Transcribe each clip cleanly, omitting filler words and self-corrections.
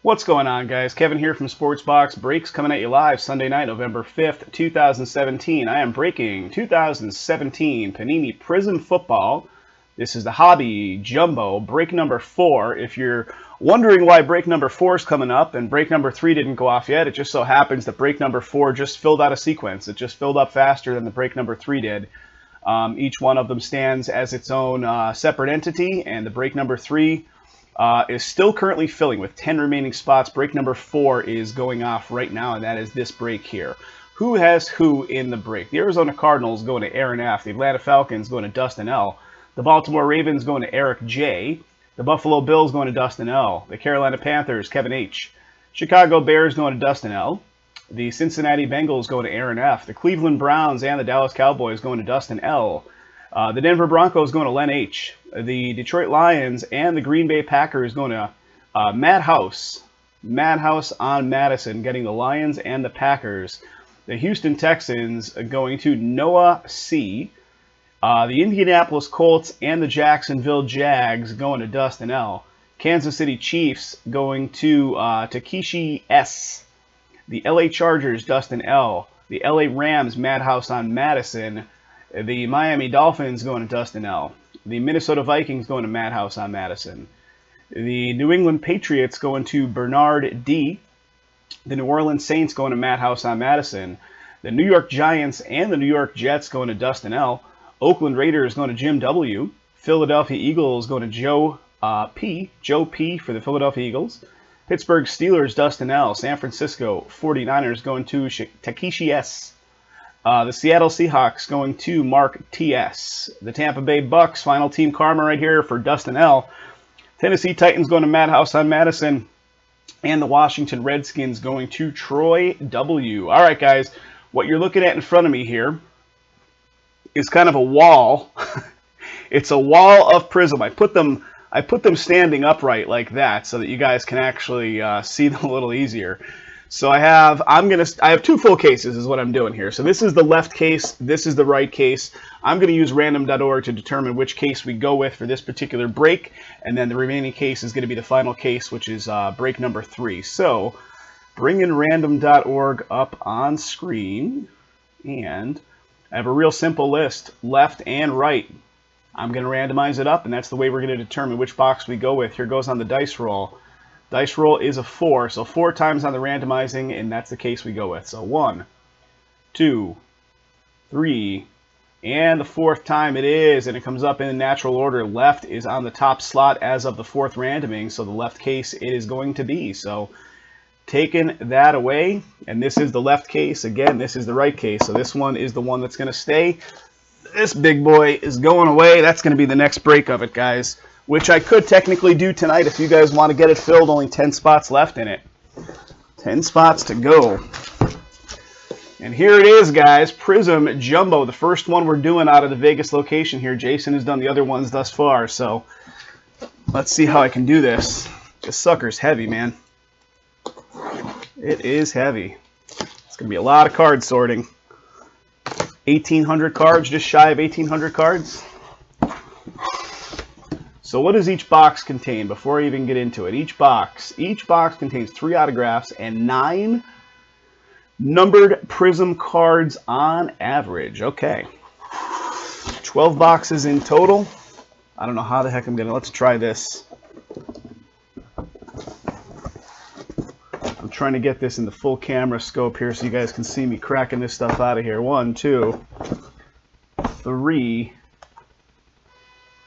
What's going on, guys? Kevin here from Sports Box Breaks, coming at you live Sunday night, November 5th, 2017. I am breaking 2017 Panini Prizm Football. This is the Hobby Jumbo, break number 4. If you're wondering why break number 4 is coming up and break number 3 didn't go off yet, it just so happens that break number 4 just filled out a sequence. It just filled up faster than the break number 3 did. Each one of them stands as its own separate entity, and the break number 3 is still currently filling with 10 remaining spots. Break number 4 is going off right now, and that is this break here. Who has who in the break? The Arizona Cardinals going to Aaron F. The Atlanta Falcons going to Dustin L. The Baltimore Ravens going to Eric J. The Buffalo Bills going to Dustin L. The Carolina Panthers, Kevin H. Chicago Bears going to Dustin L. The Cincinnati Bengals going to Aaron F. The Cleveland Browns and the Dallas Cowboys going to Dustin L. The Denver Broncos going to Len H. The Detroit Lions and the Green Bay Packers going to Madhouse. Madhouse on Madison, getting the Lions and the Packers. The Houston Texans going to Noah C. The Indianapolis Colts and the Jacksonville Jags going to Dustin L. Kansas City Chiefs going to Takeshi S. The LA Chargers, Dustin L. The LA Rams, Madhouse on Madison. The Miami Dolphins going to Dustin L. The Minnesota Vikings going to Madhouse on Madison. The New England Patriots going to Bernard D. The New Orleans Saints going to Madhouse on Madison. The New York Giants and the New York Jets going to Dustin L. Oakland Raiders going to Jim W. Philadelphia Eagles going to Joe P. Joe P. for the Philadelphia Eagles. Pittsburgh Steelers, Dustin L. San Francisco 49ers going to Takeshi S. The Seattle Seahawks going to Mark T.S. The Tampa Bay Bucks, final team karma right here for Dustin L. Tennessee Titans going to Madhouse on Madison. And the Washington Redskins going to Troy W. All right, guys, what you're looking at in front of me here is kind of a wall. It's a wall of Prizm. I put them standing upright like that so that you guys can actually see them a little easier. So I have two full cases is what I'm doing here. So this is the left case, this is the right case. I'm going to use random.org to determine which case we go with for this particular break, and then the remaining case is going to be the final case, which is break number 3. So bringing random.org up on screen, and I have a real simple list, left and right. I'm going to randomize it up, and that's the way we're going to determine which box we go with. Here goes on the dice roll. Dice roll is a 4, so 4 times on the randomizing, and that's the case we go with. So 1, 2, 3, and the 4th time it is, and it comes up in natural order. Left is on the top slot as of the 4th randoming, so the left case it is going to be. So taking that away, and this is the left case. Again, this is the right case, so this one is the one that's going to stay. This big boy is going away. That's going to be the next break of it, guys, which I could technically do tonight if you guys want to get it filled. Only 10 spots left in it. 10 spots to go. And here it is, guys. Prizm Jumbo, the first one we're doing out of the Vegas location here. Jason has done the other ones thus far, so let's see how I can do this. This sucker's heavy, man. It is heavy. It's going to be a lot of card sorting. 1,800 cards, just shy of 1,800 cards. So what does each box contain before I even get into it? Each box contains 3 autographs and 9 numbered Prizm cards on average. Okay. 12 boxes in total. I don't know how the heck I'm gonna, let's try this. I'm trying to get this in the full camera scope here so you guys can see me cracking this stuff out of here. 1, 2, 3.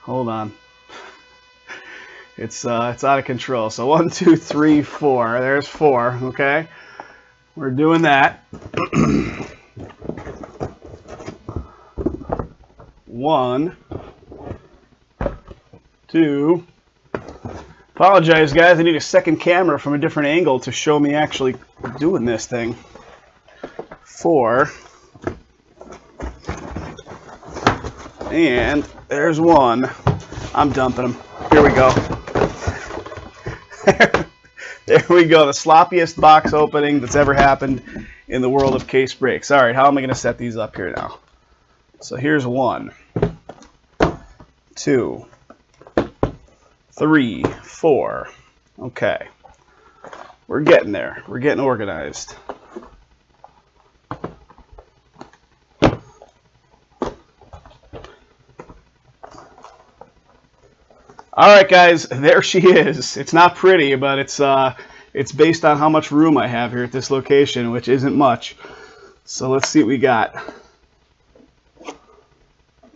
Hold on. It's out of control. So 1, 2, 3, 4. There's 4. Okay, we're doing that. 1, 2. Apologize, guys. I need a second camera from a different angle to show me actually doing this thing. 4. And there's 1. I'm dumping them. Here we go. There we go. The sloppiest box opening that's ever happened in the world of case breaks. All right, how am I going to set these up here now? So here's 1, 2, 3, 4. Okay. We're getting there. We're getting organized. All right, guys, there she is. It's not pretty, but it's based on how much room I have here at this location, which isn't much. So let's see what we got.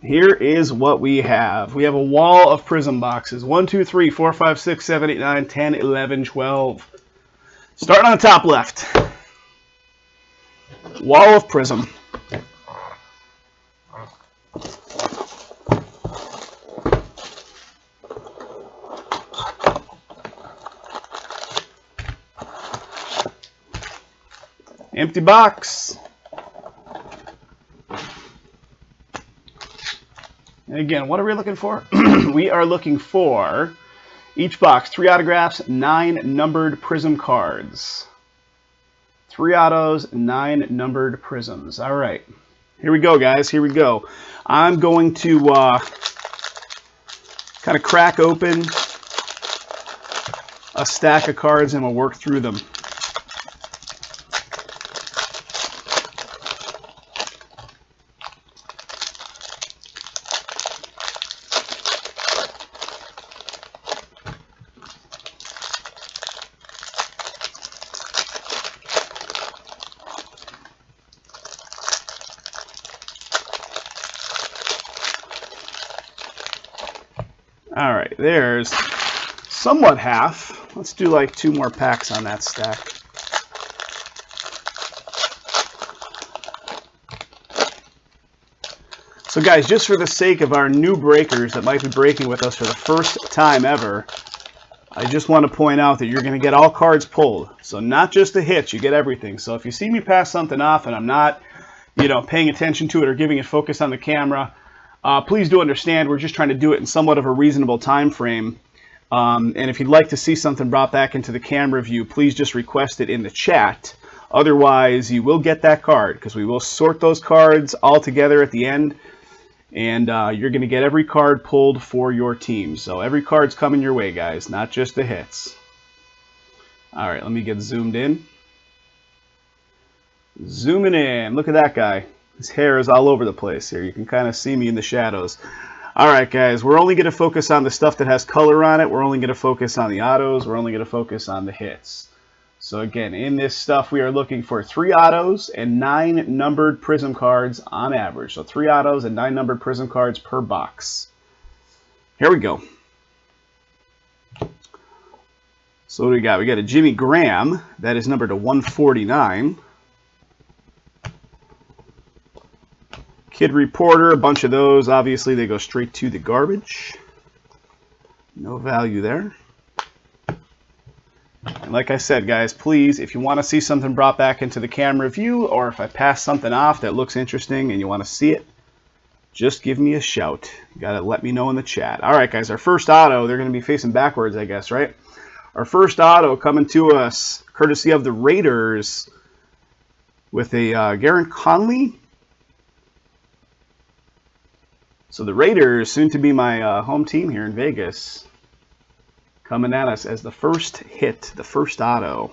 Here is what we have. We have a wall of Prizm boxes. 1, 2, 3, 4, 5, 6, 7, 8, 9, 10, 11, 12. Starting on the top left. Wall of Prizm. Empty box. And again, what are we looking for? We are looking for each box, 3 autographs, 9 numbered Prizm cards. 3 autos, 9 numbered Prizms. All right, here we go, guys. Here we go. I'm going to kind of crack open a stack of cards and we'll work through them. All right, there's somewhat half. Let's do like 2 more packs on that stack. So guys, just for the sake of our new breakers that might be breaking with us for the first time ever, I just want to point out that you're going to get all cards pulled. So not just the hits, you get everything. So if you see me pass something off and I'm not, paying attention to it or giving it focus on the camera, please do understand we're just trying to do it in somewhat of a reasonable time frame. And if you'd like to see something brought back into the camera view, please just request it in the chat. Otherwise, you will get that card because we will sort those cards all together at the end. And you're going to get every card pulled for your team. So every card's coming your way, guys, not just the hits. All right, let me get zoomed in. Zooming in. Look at that guy. His hair is all over the place here. You can kind of see me in the shadows. All right, guys, we're only going to focus on the stuff that has color on it. We're only going to focus on the autos. We're only going to focus on the hits. So again, in this stuff, we are looking for 3 autos and 9 numbered Prizm cards on average. So 3 autos and 9 numbered Prizm cards per box. Here we go. So what do we got? We got a Jimmy Graham. That is numbered to 149. Kid Reporter, a bunch of those. Obviously, they go straight to the garbage. No value there. And like I said, guys, please, if you want to see something brought back into the camera view, or if I pass something off that looks interesting and you want to see it, just give me a shout. You got to let me know in the chat. All right, guys, our first auto, they're going to be facing backwards, I guess, right? Our first auto coming to us, courtesy of the Raiders, with a Garrett Conley. So the Raiders, soon to be my home team here in Vegas, coming at us as the first hit, the first auto.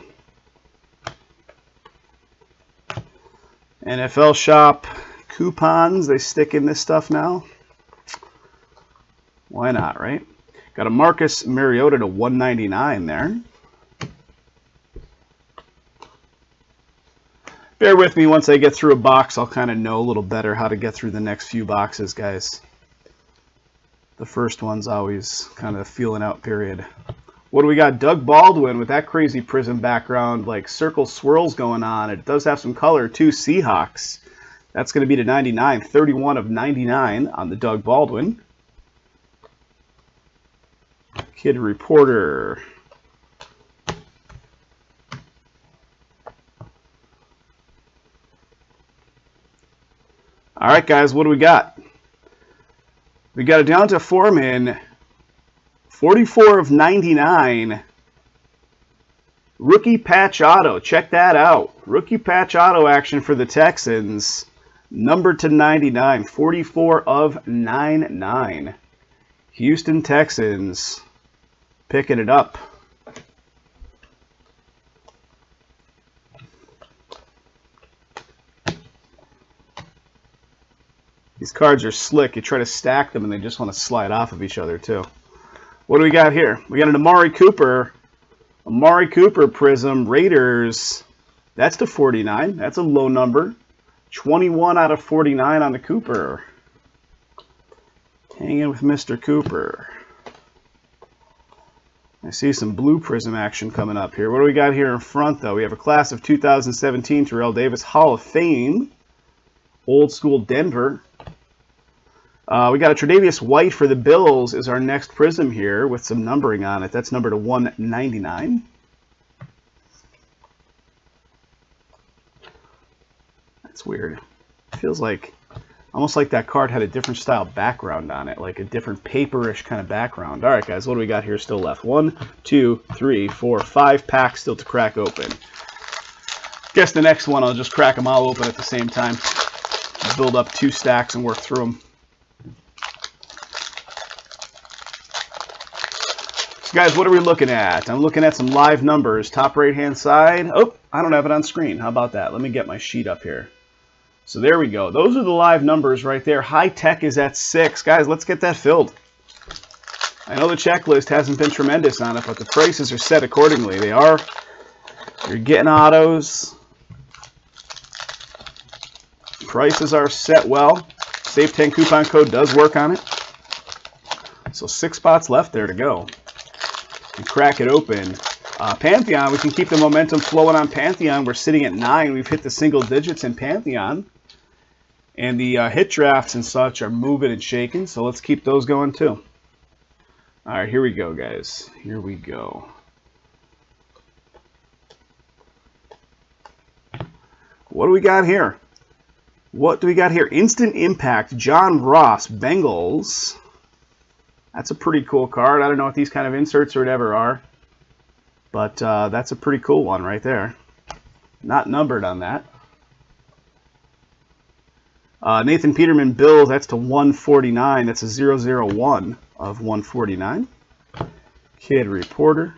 NFL Shop coupons, they stick in this stuff now. Why not, right? Got a Marcus Mariota to 199 there. Bear with me, once I get through a box, I'll kind of know a little better how to get through the next few boxes, guys. The first one's always kind of a feeling out period. What do we got? Doug Baldwin with that crazy Prizm background, like circle swirls going on. It does have some color too. Seahawks. That's going to be to 99. 31 of 99 on the Doug Baldwin. Kid Reporter. All right, guys, what do we got? We got it down to Foreman, 44 of 99. Rookie patch auto. Check that out. Rookie patch auto action for the Texans. Numbered to 99. 44 of 99. Houston Texans picking it up. These cards are slick. You try to stack them and they just want to slide off of each other too. What do we got here? We got an Amari Cooper. Amari Cooper Prizm Raiders. That's to 49. That's a low number. 21 out of 49 on the Cooper. Hanging with Mr. Cooper. I see some blue Prizm action coming up here. What do we got here in front, though? We have a class of 2017 Terrell Davis Hall of Fame. Old school Denver. We got a Tre'Davious White for the Bills is our next Prizm here with some numbering on it. That's numbered to 199. That's weird. Feels like, almost like that card had a different style background on it, like a different paperish kind of background. All right, guys, what do we got here still left? 1, 2, 3, 4, 5 packs still to crack open. Guess the next one I'll just crack them all open at the same time. Build up 2 stacks and work through them. Guys, what are we looking at? I'm looking at some live numbers. Top right-hand side. Oh, I don't have it on screen. How about that? Let me get my sheet up here. So there we go. Those are the live numbers right there. High Tech is at 6. Guys, let's get that filled. I know the checklist hasn't been tremendous on it, but the prices are set accordingly. They are. You're getting autos. Prices are set well. Save 10 coupon code does work on it. So 6 spots left there to go. And crack it open. Pantheon, we can keep the momentum flowing on Pantheon. We're sitting at 9. We've hit the single digits in Pantheon. And the hit drafts and such are moving and shaking, so let's keep those going too. All right, here we go, guys. Here we go. What do we got here? What do we got here? Instant Impact, John Ross, Bengals. That's a pretty cool card. I don't know what these kind of inserts or whatever are, but that's a pretty cool one right there. Not numbered on that. Nathan Peterman, Bills, that's to 149. That's a 001 of 149. Kid Reporter.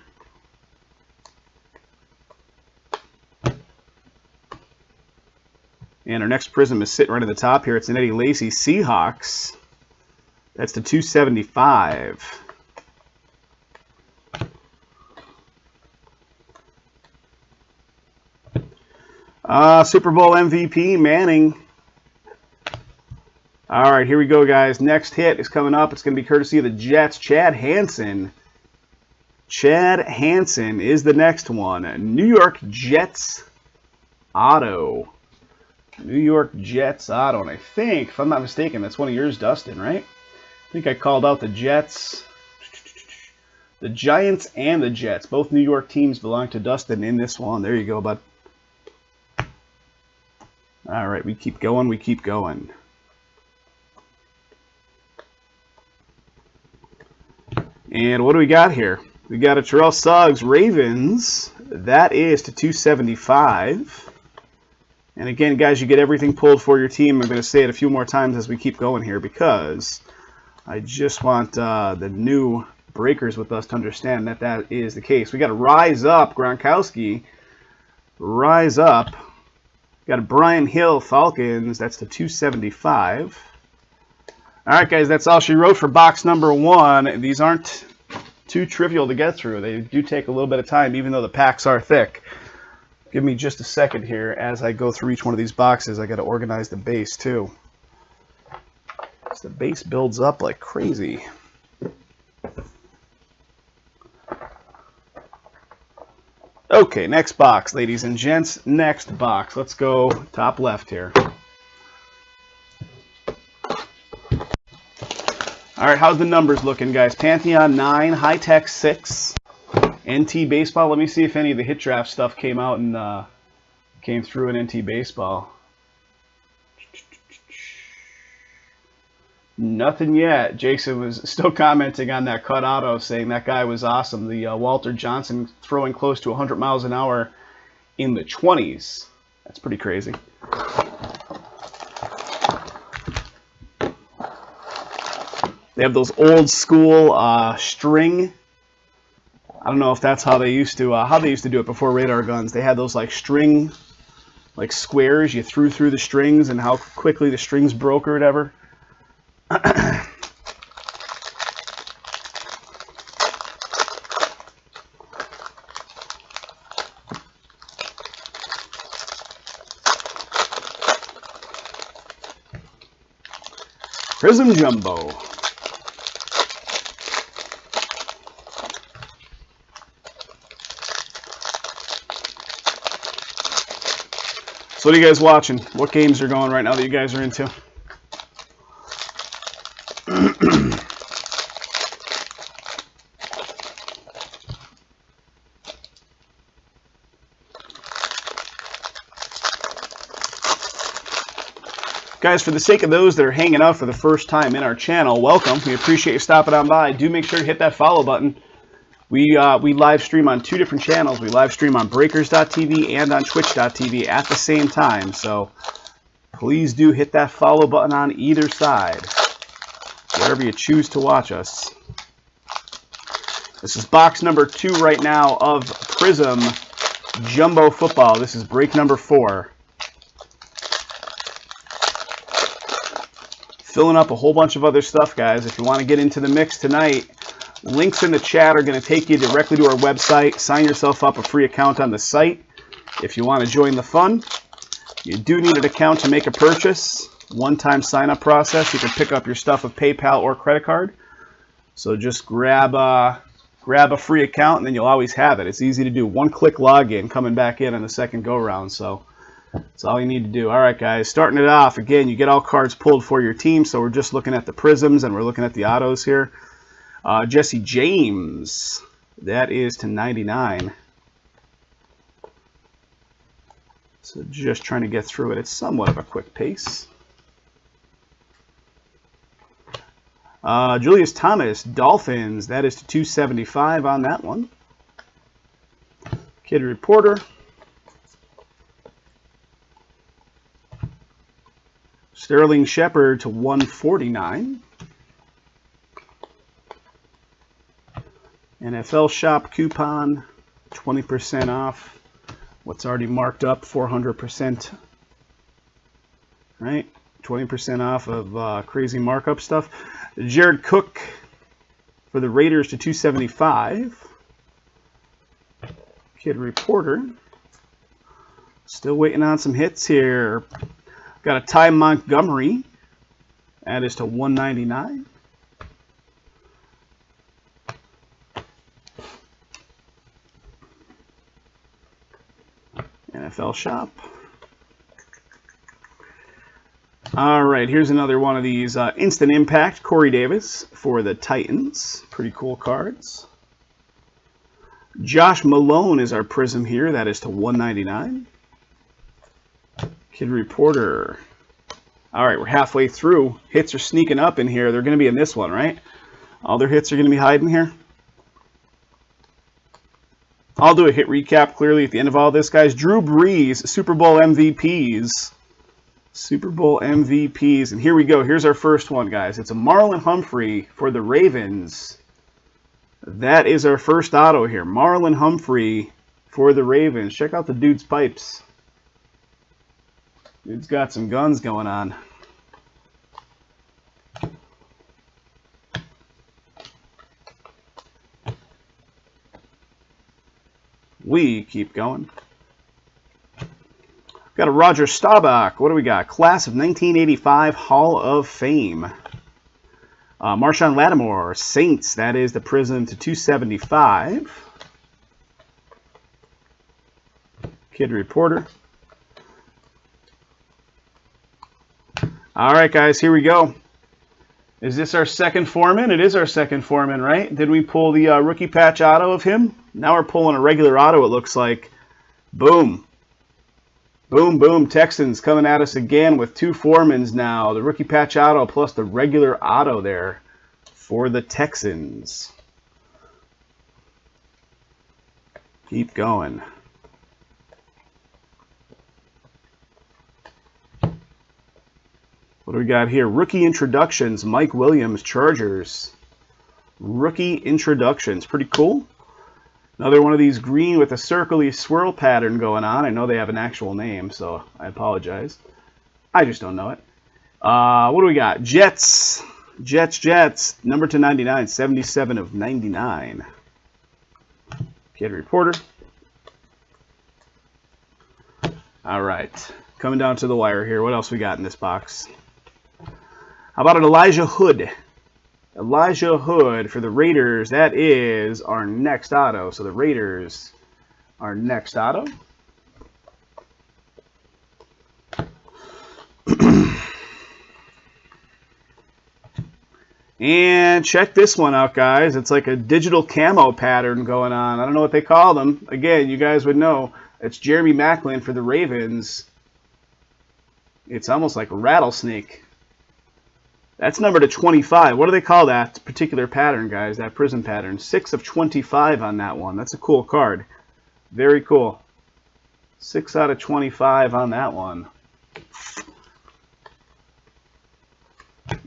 And our next Prizm is sitting right at the top here. It's an Eddie Lacy Seahawks. That's to 275. Super Bowl MVP, Manning. All right, here we go, guys. Next hit is coming up. It's going to be courtesy of the Jets. Chad Hansen. Chad Hansen is the next one. New York Jets auto. New York Jets auto. And I think, if I'm not mistaken, that's one of yours, Dustin, right? I think I called out the Jets. The Giants and the Jets. Both New York teams belong to Dustin in this one. There you go, bud. All right, we keep going. We keep going. And what do we got here? We got a Terrell Suggs Ravens. That is to 275. And again, guys, you get everything pulled for your team. I'm going to say it a few more times as we keep going here because I just want the new breakers with us to understand that that is the case. We got a Rise Up Gronkowski. Rise Up. Got a Brian Hill Falcons. That's to 275. All right, guys, that's all she wrote for box number 1. These aren't too trivial to get through. They do take a little bit of time, even though the packs are thick. Give me just a second here as I go through each one of these boxes. I got to organize the base too. So the base builds up like crazy. Okay, next box, ladies and gents. Next box. Let's go top left here. All right, how's the numbers looking, guys? Pantheon 9, High Tech 6, NT Baseball. Let me see if any of the hit draft stuff came out and came through in NT Baseball. Nothing yet. Jason was still commenting on that cut auto, saying that guy was awesome. The Walter Johnson throwing close to 100 miles an hour in the 20s. That's pretty crazy. They have those old school string. I don't know if that's how they used to do it before radar guns. They had those like string, like squares you threw through the strings and how quickly the strings broke or whatever. Prizm Jumbo. So what are you guys watching? What games are going right now that you guys are into? Guys, for the sake of those that are hanging out for the first time in our channel, welcome. We appreciate you stopping on by. Do make sure to hit that follow button. We live stream on 2 different channels. We live stream on Breakers.tv and on Twitch.tv at the same time. So please do hit that follow button on either side, wherever you choose to watch us. This is box number 2 right now of Prizm Jumbo Football. This is break number 4. Filling up a whole bunch of other stuff, guys. If you want to get into the mix tonight, links in the chat are going to take you directly to our website. Sign yourself up a free account on the site. If you want to join the fun, you do need an account to make a purchase. One-time sign-up process. You can pick up your stuff with PayPal or credit card. So just grab a free account, and then you'll always have it. It's easy to do. One-click login, coming back in on the second go-round. So that's all you need to do. All right, guys, starting it off. Again, you get all cards pulled for your team, so we're just looking at the Prizms, and we're looking at the autos here. Jesse James, that is to 99. So just trying to get through it. It's somewhat of a quick pace. Julius Thomas, Dolphins, that is to 275 on that one. Kid Reporter. Sterling Shepard to 149. NFL Shop coupon, 20% off. What's already marked up, 400%. Right? 20% off of crazy markup stuff. Jared Cook for the Raiders to 275. Kid Reporter. Still waiting on some hits here. Got a Ty Montgomery. That is to 199. NFL Shop. All right, here's another one of these Instant Impact. Corey Davis for the Titans. Pretty cool cards. Josh Malone is our Prizm here. That is to 199. Kid Reporter. All right, we're halfway through. Hits are sneaking up in here. They're going to be in this one, right? All their hits are going to be hiding here. I'll do a hit recap clearly at the end of all this, guys. Drew Brees, Super Bowl MVPs. Super Bowl MVPs. And here we go. Here's our first one, guys. It's a Marlon Humphrey for the Ravens. That is our first auto here. Marlon Humphrey for the Ravens. Check out the dude's pipes. Dude's got some guns going on. We keep going. Got a Roger Staubach. What do we got? Class of 1985 Hall of Fame. Marshawn Lattimore, Saints. That is the Prizm to 275. Kid Reporter. All right, guys, here we go. Is this our second Foreman? It is our second Foreman, right? Did we pull the rookie patch auto of him? Now we're pulling a regular auto, it looks like. Boom. Boom, boom. Texans coming at us again with 2 Foremans now. The rookie patch auto plus the regular auto there for the Texans. Keep going. What do we got here? Rookie introductions. Mike Williams, Chargers. Rookie introductions. Pretty cool. Another one of these green with a circly swirl pattern going on. I know they have an actual name, so I apologize. I just don't know it. What do we got? Jets. Jets, number to 99, 77 of 99. Kid Reporter. All right, coming down to the wire here. What else we got in this box? How about an Elijah Hood? Elijah Hood for the Raiders. That is our next auto. So the Raiders, our next auto. And check this one out, guys. It's like a digital camo pattern going on. I don't know what they call them. Again, you guys would know. It's Jeremy Maclin for the Ravens. It's almost like a rattlesnake. That's number to 25. What do they call that particular pattern, guys? That Prizm pattern. 6 of 25 on that one. That's a cool card. Very cool. 6 out of 25 on that one.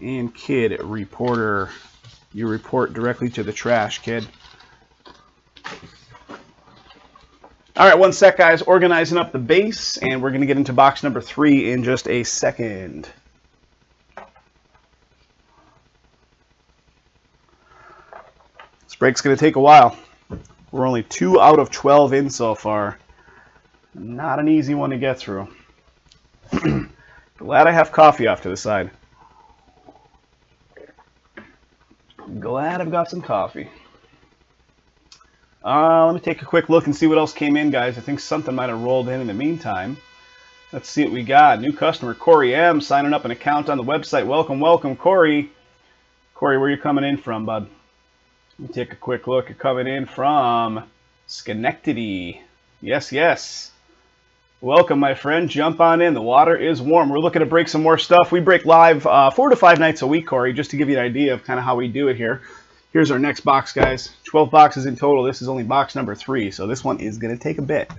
And Kid Reporter, you report directly to the trash, kid. All right, one sec, guys. Organizing up the base, and we're going to get into box number 3 in just a second. This break's going to take a while. We're only 2 out of 12 in so far. Not an easy one to get through. Glad I have coffee off to the side. Glad I've got some coffee. Let me take a quick look and see what else came in, guys. I think something might have rolled in the meantime. Let's see what we got. New customer, Corey M, signing up an account on the website. Welcome, welcome, Corey. Corey, where are you coming in from, bud? Let me take a quick look. You're coming in from Schenectady. Yes, yes. Welcome, my friend. Jump on in. The water is warm. We're looking to break some more stuff. We break live 4 to 5 nights a week, Corey, just to give you an idea of kind of how we do it here. Here's our next box, guys. 12 boxes in total. This is only box number 3, so this one is going to take a bit.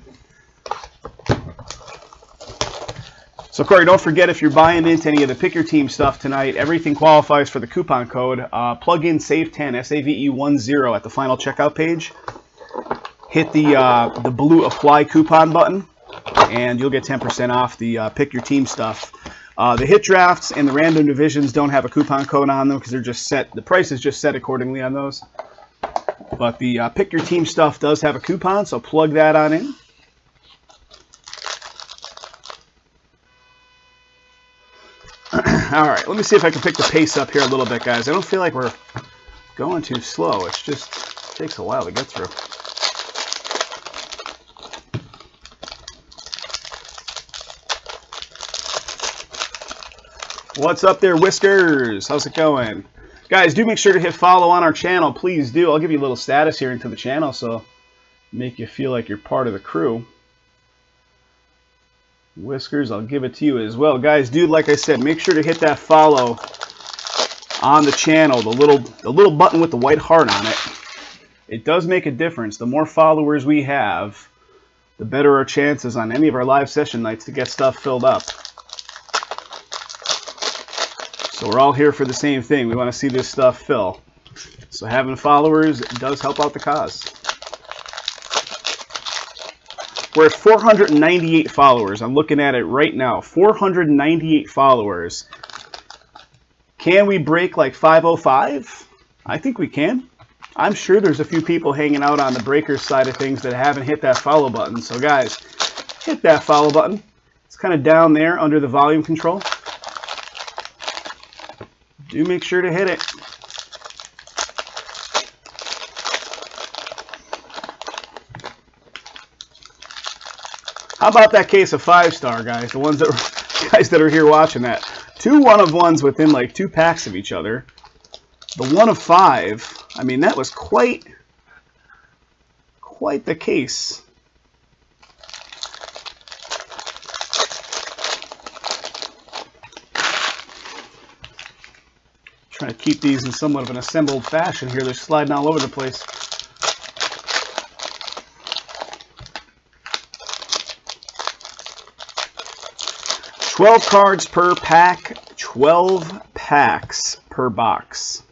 So, Corey, don't forget, if you're buying into any of the Pick Your Team stuff tonight, everything qualifies for the coupon code. Plug in SAVE10, SAVE10 at the final checkout page. Hit the blue Apply coupon button, and you'll get 10% off the Pick Your Team stuff. The hit drafts and the random divisions don't have a coupon code on them because they're just set. The price is just set accordingly on those. But the Pick Your Team stuff does have a coupon, so plug that on in. All right, let me see if I can pick the pace up here a little bit, guys. I don't feel like we're going too slow. It just takes a while to get through. What's up there, Whiskers? How's it going? Guys, do make sure to hit follow on our channel. Please do. I'll give you a little status here into the channel, so make you feel like you're part of the crew. Whiskers, I'll give it to you as well. Guys, dude, like I said, make sure to hit that follow on the channel, the little button with the white heart on it. It does make a difference. The more followers we have, the better our chances on any of our live session nights to get stuff filled up. So we're all here for the same thing. We want to see this stuff fill. So having followers does help out the cause. We're at 498 followers. I'm looking at it right now. 498 followers. Can we break like 505? I think we can. I'm sure there's a few people hanging out on the breakers side of things that haven't hit that follow button. So guys, hit that follow button. It's kind of down there under the volume control. Do make sure to hit it. How about that case of 5-star, guys? The ones that are here watching that. 2 1-of-1s within like 2 packs of each other. The 1 of 5. I mean, that was quite the case. Trying to keep these in somewhat of an assembled fashion here. They're sliding all over the place. $12 cards per pack, 12 packs per box.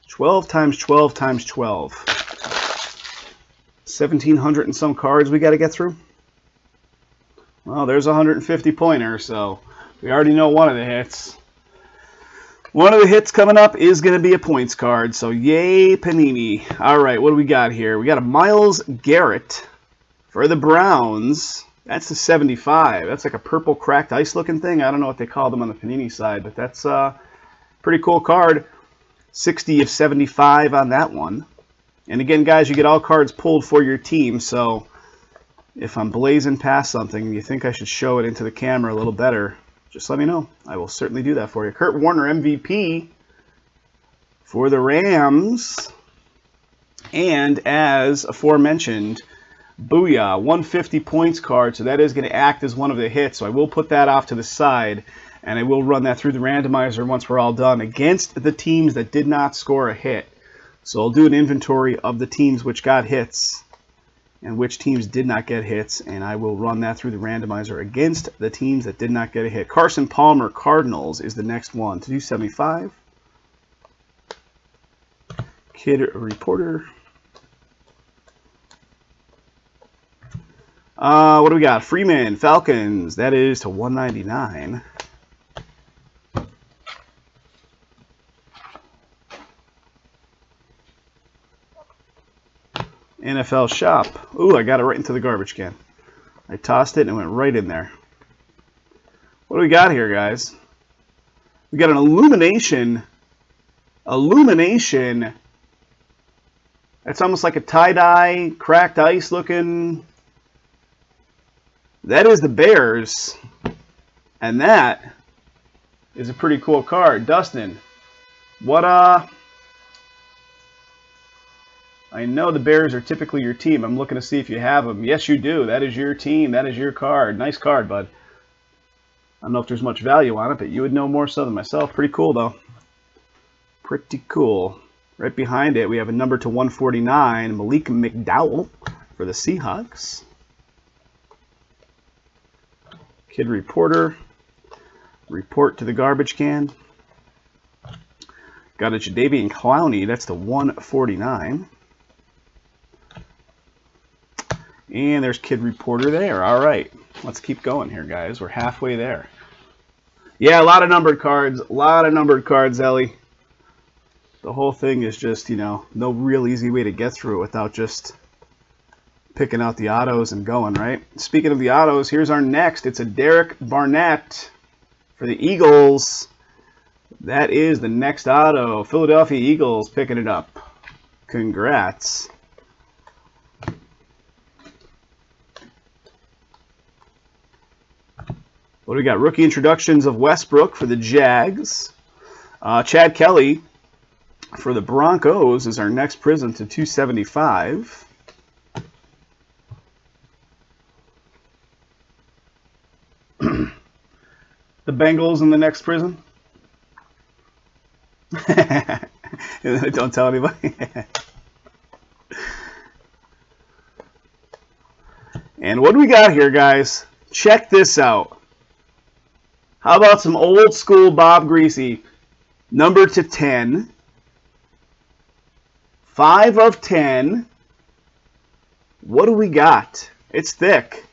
12 times 12 times 12. 1,700 and some cards we got to get through. Well, there's a 150 pointer, so we already know one of the hits. One of the hits coming up is going to be a points card, so yay, Panini. All right, what do we got here? We got a Myles Garrett for the Browns. That's the 75. That's like a purple cracked ice looking thing. I don't know what they call them on the Panini side, but that's a pretty cool card. 60 of 75 on that one. And again, guys, you get all cards pulled for your team, so if I'm blazing past something and you think I should show it into the camera a little better, just let me know. I will certainly do that for you. Kurt Warner, MVP for the Rams. And as aforementioned, Booyah, 150 points card, so that is going to act as one of the hits. So I will put that off to the side, and I will run that through the randomizer once we're all done against the teams that did not score a hit. So I'll do an inventory of the teams which got hits and which teams did not get hits, and I will run that through the randomizer against the teams that did not get a hit. Carson Palmer, Cardinals, is the next one to 275. Kid Reporter. What do we got? Freeman, Falcons. That is to 199. NFL Shop. Ooh, I got it right into the garbage can. I tossed it and it went right in there. What do we got here, guys? We got an Illumination. Illumination. That's almost like a tie-dye, cracked ice looking. That is the Bears. And that is a pretty cool card. Dustin, what I know the Bears are typically your team. I'm looking to see if you have them. Yes, you do. That is your team. That is your card. Nice card, bud. I don't know if there's much value on it, but you would know more so than myself. Pretty cool, though. Pretty cool. Right behind it, we have a number to 149, Malik McDowell for the Seahawks. Kid Reporter. Report to the garbage can. Got a Jadeveon Clowney. That's the 149. And there's Kid Reporter there. All right. Let's keep going here, guys. We're halfway there. Yeah, a lot of numbered cards. A lot of numbered cards, Ellie. The whole thing is just, you know, no real easy way to get through it without just picking out the autos and going, right? Speaking of the autos, here's our next. It's a Derek Barnett for the Eagles. That is the next auto. Philadelphia Eagles picking it up. Congrats. What do we got? Rookie introductions of Westbrook for the Jags. Chad Kelly for the Broncos is our next Prizm to 275. The Bengals in the next Prizm. Don't tell anybody. And what do we got here, guys? Check this out. How about some old school Bob Greasy? Number to 10. 5 of 10. What do we got? It's thick.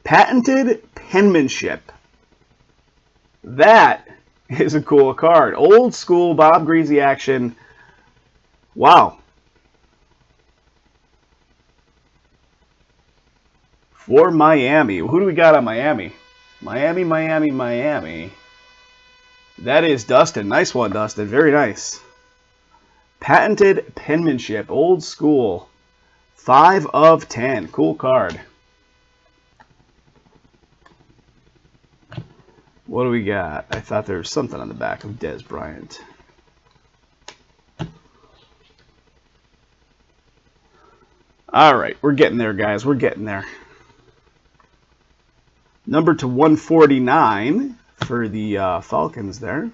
Patented penmanship. That is a cool card. Old school Bob Greasy action. Wow. For Miami. Who do we got on Miami? Miami. That is Dustin. Nice one, Dustin. Very nice. Patented penmanship. Old school. 5 of 10. Cool card. What do we got? I thought there was something on the back of Dez Bryant. All right, we're getting there, guys. We're getting there. Number to 149 for the Falcons there.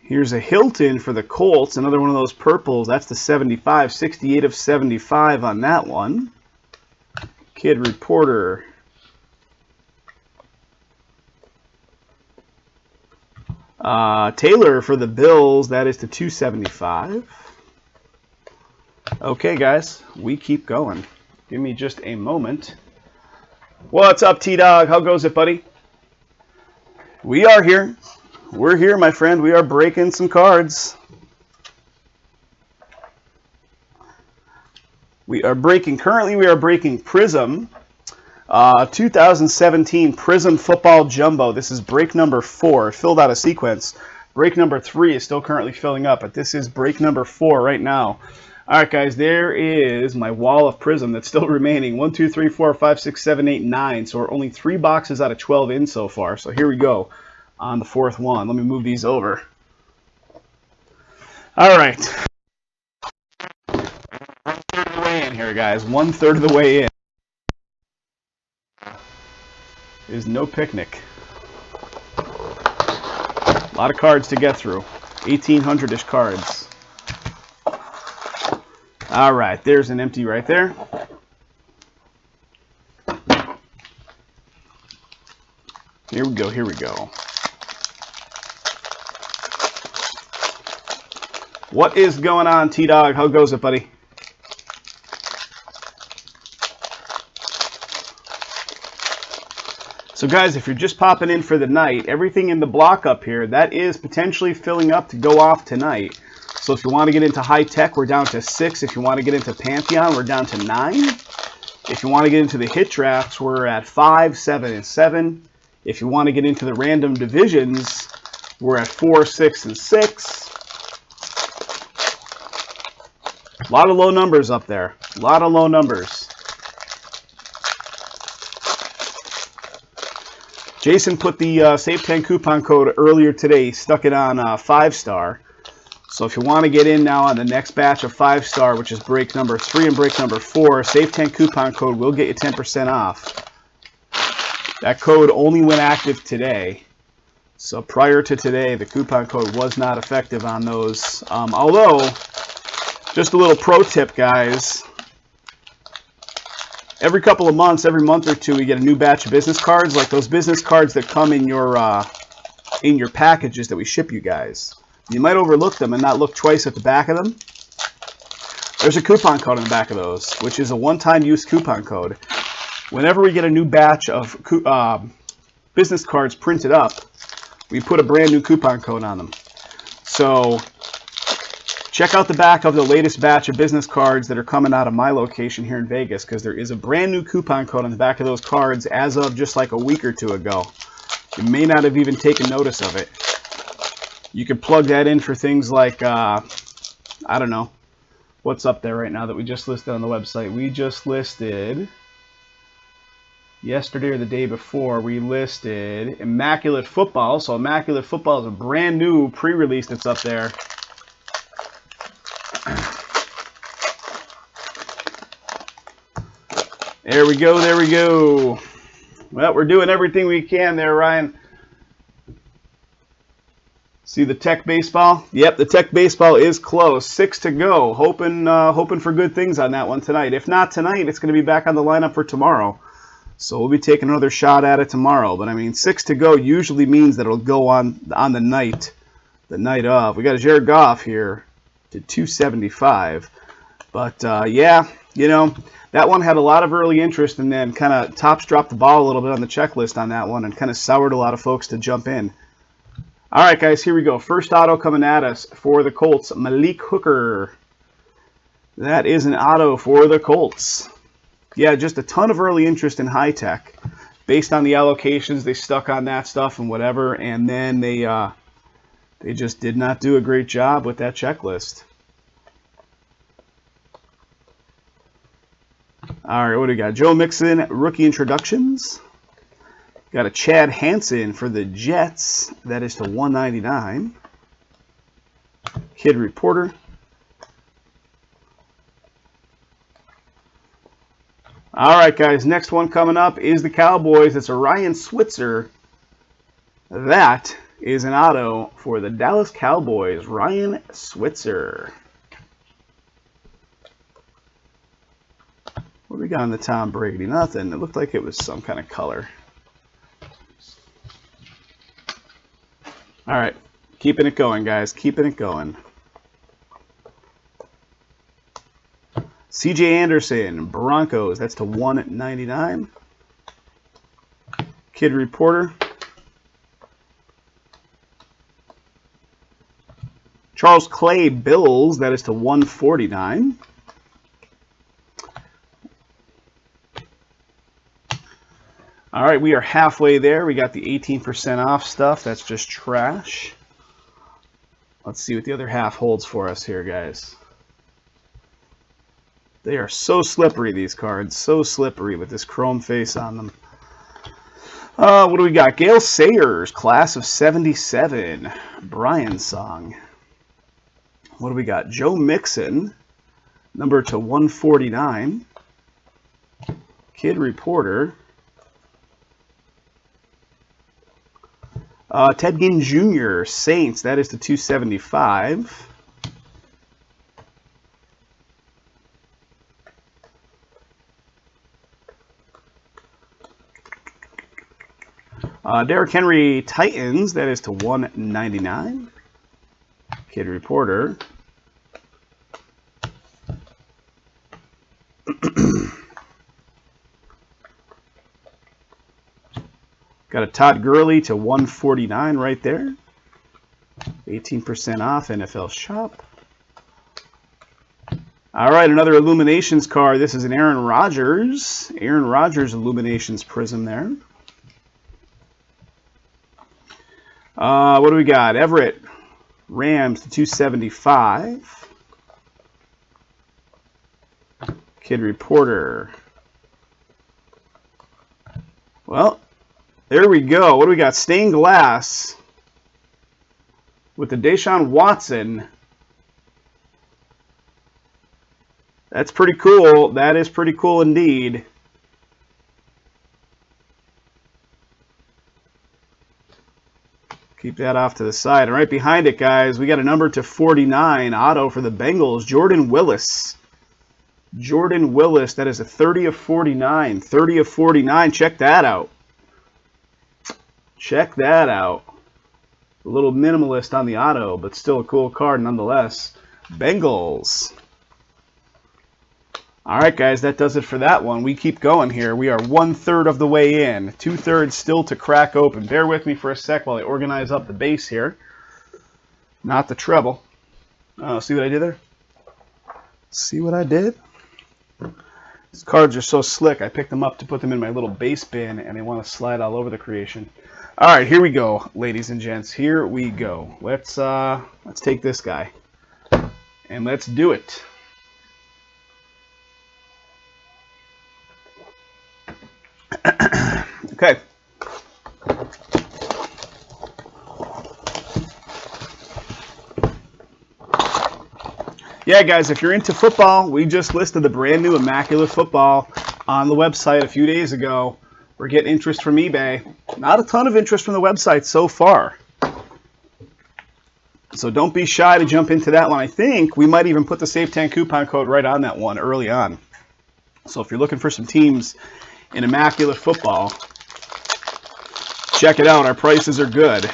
Here's a Hilton for the Colts. Another one of those purples. That's the 75. 68 of 75 on that one. Kid Reporter. Taylor for the Bills. That is to 275. Okay, guys, we keep going. Give me just a moment. What's up, T-Dog? How goes it, buddy? We are here. We're here, my friend. We are breaking some cards. Currently we are breaking Prizm. 2017 Prizm Football Jumbo. This is break number 4. Filled out a sequence. Break number 3 is still currently filling up, but this is break number 4 right now. All right, guys, there is my wall of Prizm that's still remaining. 1, 2, 3, 4, 5, 6, 7, 8, 9. So we're only 3 boxes out of 12 in so far. So here we go on the 4th one. Let me move these over. All right. 1/3 of the way in here, guys. 1/3 of the way in. Is no picnic. A lot of cards to get through. 1,800-ish cards. All right, there's an empty right there. Here we go, here we go. What is going on, T-Dog? How goes it, buddy? So guys, if you're just popping in for the night, everything in the block up here, that is potentially filling up to go off tonight. So if you want to get into high tech, we're down to 6. If you want to get into Pantheon, we're down to 9. If you want to get into the hit drafts, we're at 5, 7, and 7. If you want to get into the random divisions, we're at 4, 6, and 6. A lot of low numbers up there. A lot of low numbers. Jason put the Save 10 coupon code earlier today. He stuck it on 5-star. So if you want to get in now on the next batch of 5-star, which is break number 3 and break number 4, Save 10 coupon code will get you 10% off. That code only went active today. So prior to today, the coupon code was not effective on those. Although, just a little pro tip, guys. Every couple of months, every month or two, we get a new batch of business cards, like those business cards that come in your packages that we ship you guys. You might overlook them and not look twice at the back of them. There's a coupon code on the back of those, which is a one-time use coupon code. Whenever we get a new batch of business cards printed up, we put a brand new coupon code on them. So check out the back of the latest batch of business cards that are coming out of my location here in Vegas, because there is a brand new coupon code on the back of those cards as of just like a week or two ago. You may not have even taken notice of it. You could plug that in for things like, I don't know, what's up there right now that we just listed on the website. We just listed, yesterday or the day before, we listed Immaculate Football. So Immaculate Football is a brand new pre-release that's up there. There we go, there we go. Well, we're doing everything we can there, Ryan. See the Tech Baseball? Yep, the Tech Baseball is close. 6 to go. Hoping for good things on that one tonight. If not tonight, it's going to be back on the lineup for tomorrow. So we'll be taking another shot at it tomorrow. But I mean, 6 to go usually means that it'll go on the night of. We got a Jared Goff here to 275. But yeah, you know, that one had a lot of early interest, and then kind of tops dropped the ball a little bit on the checklist on that one and kind of soured a lot of folks to jump in. All right, guys, here we go. First auto coming at us for the Colts, Malik Hooker. That is an auto for the Colts. Yeah, just a ton of early interest in high tech. Based on the allocations, they stuck on that stuff and whatever, and then they just did not do a great job with that checklist. All right, what do we got? Joe Mixon, rookie introductions. Got a Chad Hansen for the Jets. That is to 199. Kid Reporter. All right, guys. Next one coming up is the Cowboys. It's a Ryan Switzer. That is an auto for the Dallas Cowboys. Ryan Switzer. What do we got on the Tom Brady? Nothing. It looked like it was some kind of color. All right, keeping it going, guys. Keeping it going. C.J. Anderson, Broncos. That's to 199. Kid Reporter. Charles Clay Bills, that is to 149. All right, we are halfway there. We got the 18% off stuff. That's just trash. Let's see what the other half holds for us here, guys. They are so slippery, these cards. So slippery with this chrome face on them. What do we got? Gale Sayers, class of 77. Brian Song. What do we got? Joe Mixon, number to 149. Kid Reporter. Ted Ginn Jr., Saints, that is to 275. Derrick Henry, Titans, that is to 199. Kid Reporter. Got a Todd Gurley to 149 right there. 18% off NFL Shop. All right, another Illuminations card. This is an Aaron Rodgers. Aaron Rodgers Illuminations Prism there. What do we got? Everett, Rams to 275. Kid Reporter. Well, there we go. What do we got? Stained glass with the Deshaun Watson. That's pretty cool. That is pretty cool indeed. Keep that off to the side. And right behind it, guys, we got a number to 49 auto for the Bengals. Jordan Willis. Jordan Willis. That is a 30 of 49. 30 of 49. Check that out. Check that out. A little minimalist on the auto, but still a cool card nonetheless. Bengals. All right, guys, that does it for that one. We keep going here. We are 1/3 of the way in. 2/3 still to crack open. Bear with me for a sec while I organize up the base here. Not the treble. Oh, see what I did there? See what I did? These cards are so slick. I picked them up to put them in my little base bin, and they want to slide all over the creation. All right, here we go, ladies and gents. Here we go. Let's take this guy, and let's do it. Okay. Yeah, guys, if you're into football, we just listed the brand new Immaculate Football on the website a few days ago. We're getting interest from eBay. Not a ton of interest from the website so far. So don't be shy to jump into that one. I think we might even put the Save 10 coupon code right on that one early on. So if you're looking for some teams in Immaculate Football, check it out. Our prices are good.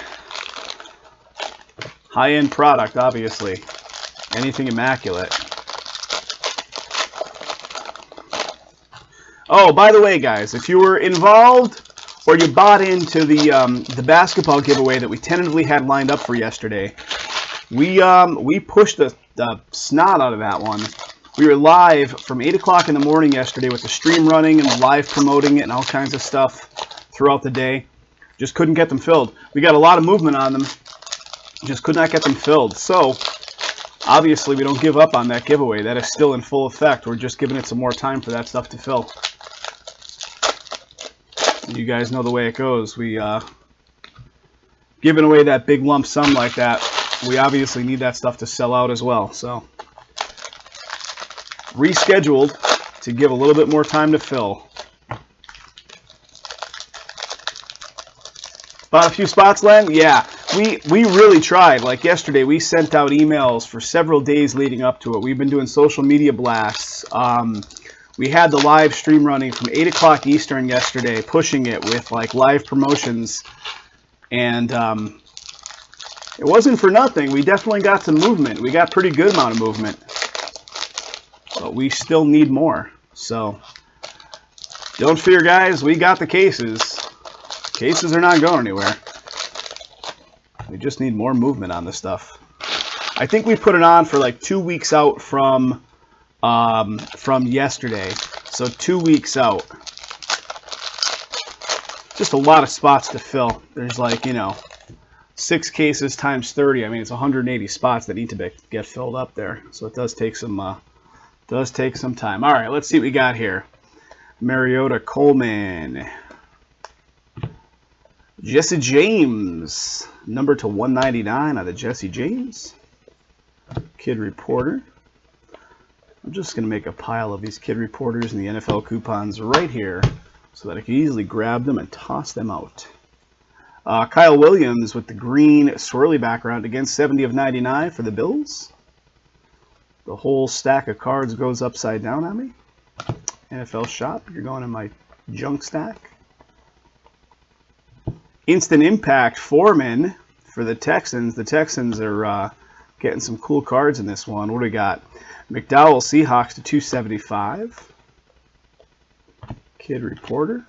High-end product, obviously. Anything immaculate. Oh, by the way, guys, if you were involved or you bought into the basketball giveaway that we tentatively had lined up for yesterday, we pushed the snot out of that one. We were live from 8 o'clock in the morning yesterday with the stream running and live promoting it and all kinds of stuff throughout the day. Just couldn't get them filled. We got a lot of movement on them. Just could not get them filled. So, obviously, we don't give up on that giveaway. That is still in full effect. We're just giving it some more time for that stuff to fill. You guys know the way it goes. We giving away that big lump sum like that, we obviously need that stuff to sell out as well. So, rescheduled to give a little bit more time to fill. Bought a few spots, Len? Yeah, we really tried. Like yesterday, we sent out emails for several days leading up to it. We've been doing social media blasts. We had the live stream running from 8 o'clock Eastern yesterday, pushing it with like live promotions. And it wasn't for nothing. We definitely got some movement. We got pretty good amount of movement. But we still need more. So don't fear, guys. We got the cases. Cases are not going anywhere. We just need more movement on this stuff. I think we put it on for like 2 weeks out from yesterday. So 2 weeks out. Just a lot of spots to fill. There's like, you know, 6 cases times 30. I mean, it's 180 spots that need to get filled up there. So it does take some time. All right, let's see what we got here. Mariota Coleman. Jesse James. Number to 199 out of Jesse James. Kid Reporter. I'm just going to make a pile of these Kid Reporters and the NFL coupons right here so that I can easily grab them and toss them out. Kyle Williams with the green swirly background, again 70 of 99 for the Bills. The whole stack of cards goes upside down on me. NFL Shop, you're going in my junk stack. Instant Impact Foreman for the Texans. The Texans are getting some cool cards in this one. What do we got? McDowell Seahawks to 275. Kid Reporter.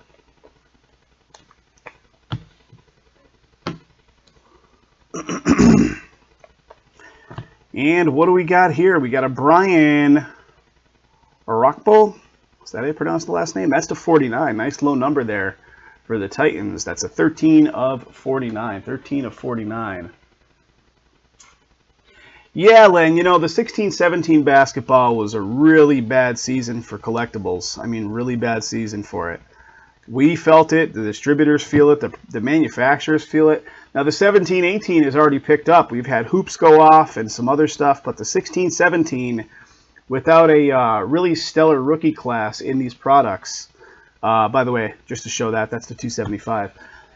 And what do we got here? We got a Brian Orakpo. Is that how you pronounce the last name? That's to 49. Nice low number there for the Titans. That's a 13 of 49. 13 of 49. Yeah, Len, you know, the 16-17 basketball was a really bad season for collectibles. I mean, really bad season for it. We felt it. The distributors feel it. The manufacturers feel it. Now, the 17-18 is already picked up. We've had hoops go off and some other stuff, but the 16-17, without a really stellar rookie class in these products, by the way, just to show that, that's the 275.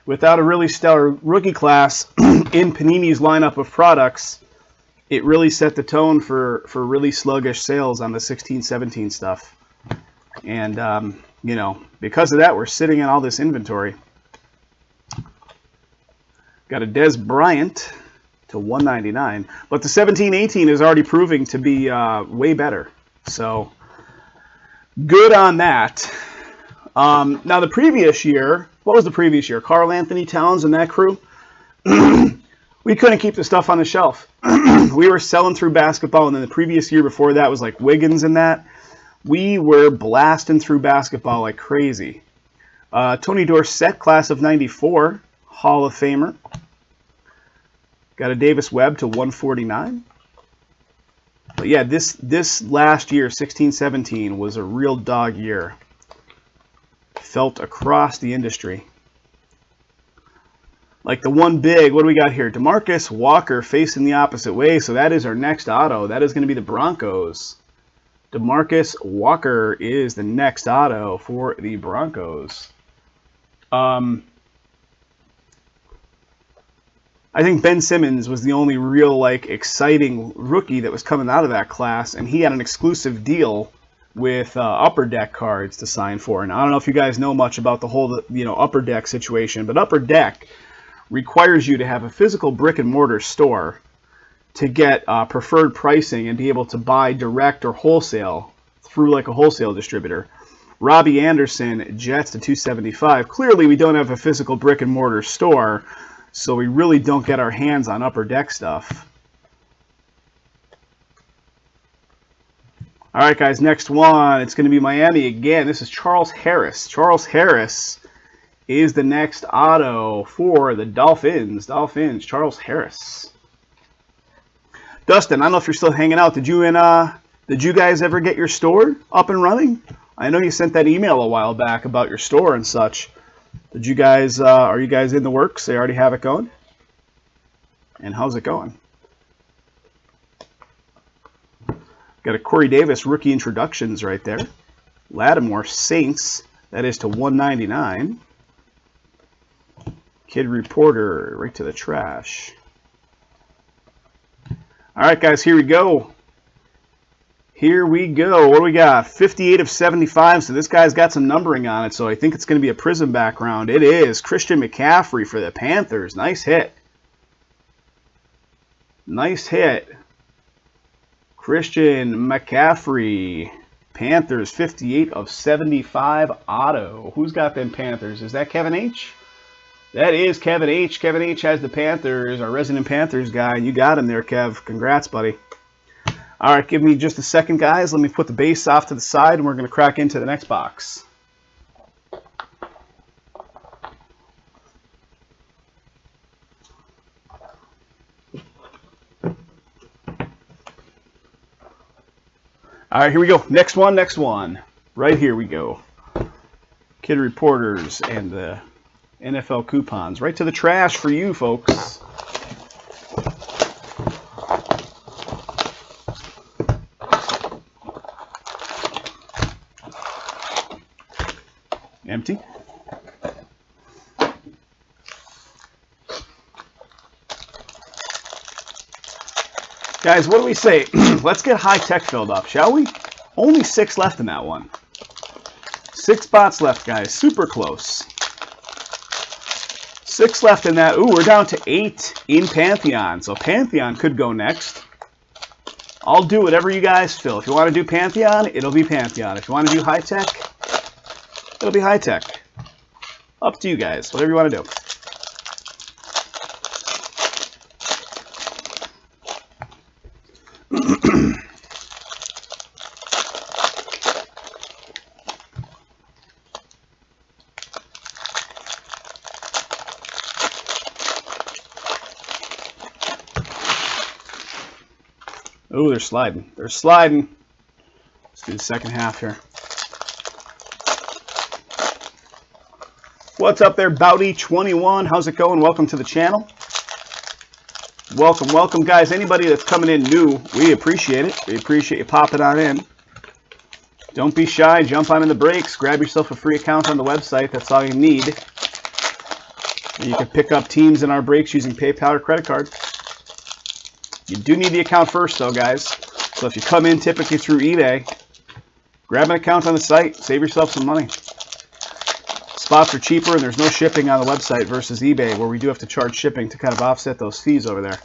Without a really stellar rookie class in Panini's lineup of products, it really set the tone for really sluggish sales on the 16-17 stuff. And, you know, because of that, we're sitting in all this inventory. Got a Des Bryant to 199. But the 17-18 is already proving to be way better. So, good on that. Now, the previous year, what was the previous year? Karl Anthony Towns and that crew? We couldn't keep the stuff on the shelf. We were selling through basketball, and then the previous year before that was like Wiggins and that. We were blasting through basketball like crazy. Tony Dorsett, class of 94, Hall of Famer. Got a Davis Webb to 149. But yeah, this last year, 16-17, was a real dog year. Felt across the industry. Like the one big, what do we got here? DeMarcus Walker facing the opposite way. So that is our next auto. That is going to be the Broncos. DeMarcus Walker is the next auto for the Broncos. I think Ben Simmons was the only real like exciting rookie that was coming out of that class, and he had an exclusive deal with Upper Deck cards to sign for. And I don't know if you guys know much about the whole Upper Deck situation, but Upper Deck requires you to have a physical brick and mortar store to get preferred pricing and be able to buy direct or wholesale through like a wholesale distributor. Robbie Anderson, Jets to 275. Clearly, we don't have a physical brick and mortar store, so we really don't get our hands on Upper Deck stuff. All right, guys, next one. It's going to be Miami again. This is Charles Harris. Charles Harris is the next auto for the Dolphins. Charles Harris. Dustin, I don't know if you're still hanging out. Did you guys ever get your store up and running? I know you sent that email a while back about your store and such. Did you guys, are you guys in the works? They already have it going? And how's it going? Got a Corey Davis rookie introductions right there. Lattimore Saints, that is to 199. Kid Reporter, right to the trash. All right, guys, here we go. Here we go. What do we got? 58 of 75. So this guy's got some numbering on it. So I think it's going to be a Prizm background. It is Christian McCaffrey for the Panthers. Nice hit. Nice hit. Christian McCaffrey. Panthers, 58 of 75 auto. Who's got them Panthers? Is that Kevin H? That is Kevin H. Kevin H. has the Panthers, our resident Panthers guy. You got him there, Kev. Congrats, buddy. All right, give me just a second, guys. Let me put the base off to the side, and we're going to crack into the next box. All right, here we go. Next one. Right here we go. Kid Reporters and the NFL coupons. Right to the trash for you, folks. Empty. Guys, what do we say? Let's get high tech filled up, shall we? Only 6 left in that one. 6 spots left, guys. Super close. 6 left in that. Ooh, we're down to 8 in Pantheon. So Pantheon could go next. I'll do whatever you guys feel. If you want to do Pantheon, it'll be Pantheon. If you want to do high tech, it'll be high tech. Up to you guys. Whatever you want to do. Oh, they're sliding. They're sliding. Let's do the second half here. What's up there, Bowdy21? How's it going? Welcome to the channel. Welcome, guys. Anybody that's coming in new, we appreciate it. We appreciate you popping on in. Don't be shy. Jump on in the breaks. Grab yourself a free account on the website. That's all you need. And you can pick up teams in our breaks using PayPal or credit card. You do need the account first, though, guys. So if you come in typically through eBay, grab an account on the site. Save yourself some money. Spots are cheaper, and there's no shipping on the website versus eBay, where we do have to charge shipping to kind of offset those fees over there.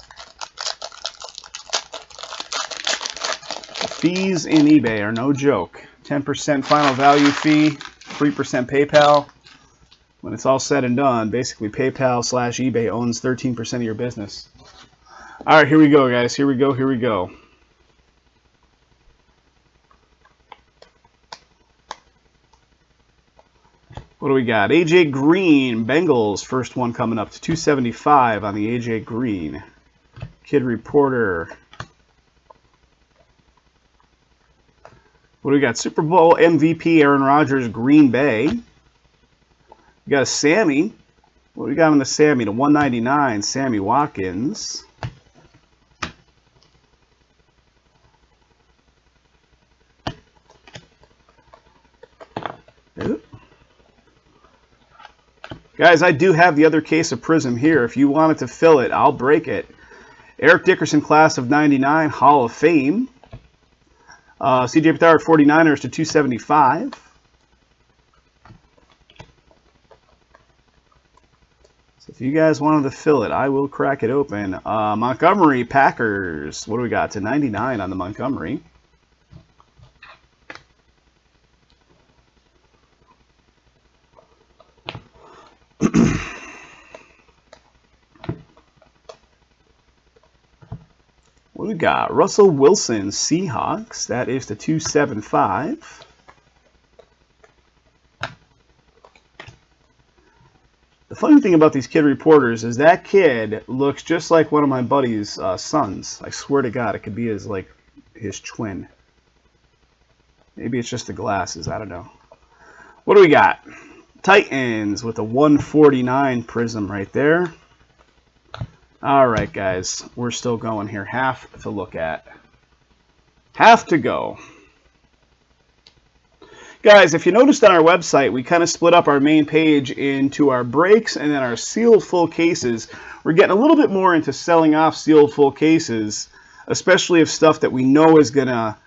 The fees in eBay are no joke. 10% final value fee, 3% PayPal. When it's all said and done, basically PayPal/eBay owns 13% of your business. All right, here we go, guys. Here we go. What do we got? AJ Green, Bengals, first one coming up to 275 on the AJ Green. Kid Reporter. What do we got? Super Bowl MVP Aaron Rodgers, Green Bay. We got a Sammy. What do we got on the Sammy? To 199, Sammy Watkins. Guys, I do have the other case of Prizm here. If you wanted to fill it, I'll break it. Eric Dickerson, class of 99, Hall of Fame. CJ Beathard, 49ers to 275. So if you guys wanted to fill it, I will crack it open. Montgomery, Packers. What do we got? To 99 on the Montgomery. What do we got? Russell Wilson, Seahawks. That is the 275. The funny thing about these kid reporters is that kid looks just like one of my buddy's sons. I swear to God, it could be his twin. Maybe it's just the glasses. I don't know. What do we got? Titans with a 149 Prizm right there. All right, guys, we're still going here. Half to look at. Half to go. Guys, if you noticed on our website, we kind of split up our main page into our breaks and then our sealed full cases. We're getting a little bit more into selling off sealed full cases, especially if stuff that we know is going to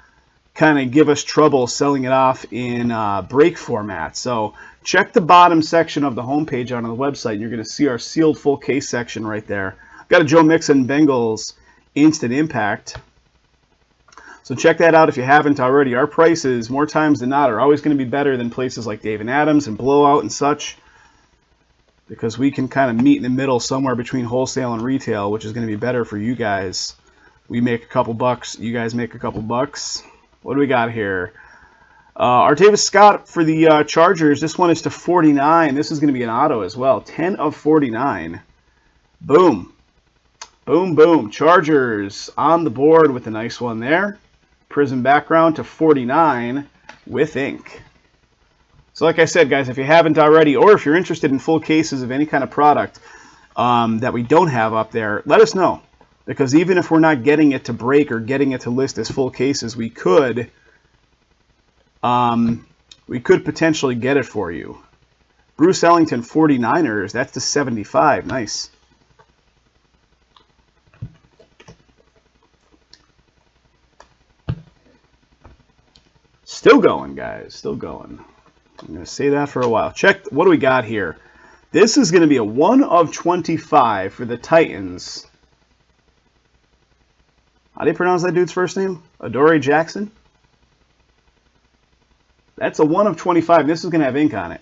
kind of give us trouble selling it off in break format. So check the bottom section of the homepage on the website, and you're going to see our sealed full case section right there. Got a Joe Mixon Bengals Instant Impact. So check that out if you haven't already. Our prices, more times than not, are always going to be better than places like Dave & Adams and Blowout and such. because we can kind of meet in the middle somewhere between wholesale and retail, which is going to be better for you guys. We make a couple bucks. You guys make a couple bucks. What do we got here? Artavis Scott for the Chargers. This one is to 49. This is going to be an auto as well. 10 of 49. Boom. Boom, boom. Chargers on the board with a nice one there. Prizm background to 49 with ink. So like I said, guys, if you haven't already, or if you're interested in full cases of any kind of product that we don't have up there, let us know. Because even if we're not getting it to break or getting it to list as full cases, we could potentially get it for you. Bruce Ellington, 49ers. That's the 75. Nice. Still going, guys. Still going. I'm going to say that for a while. Check. What do we got here? This is going to be a 1 of 25 for the Titans. How do you pronounce that dude's first name? Adoree Jackson? That's a 1 of 25. This is going to have ink on it.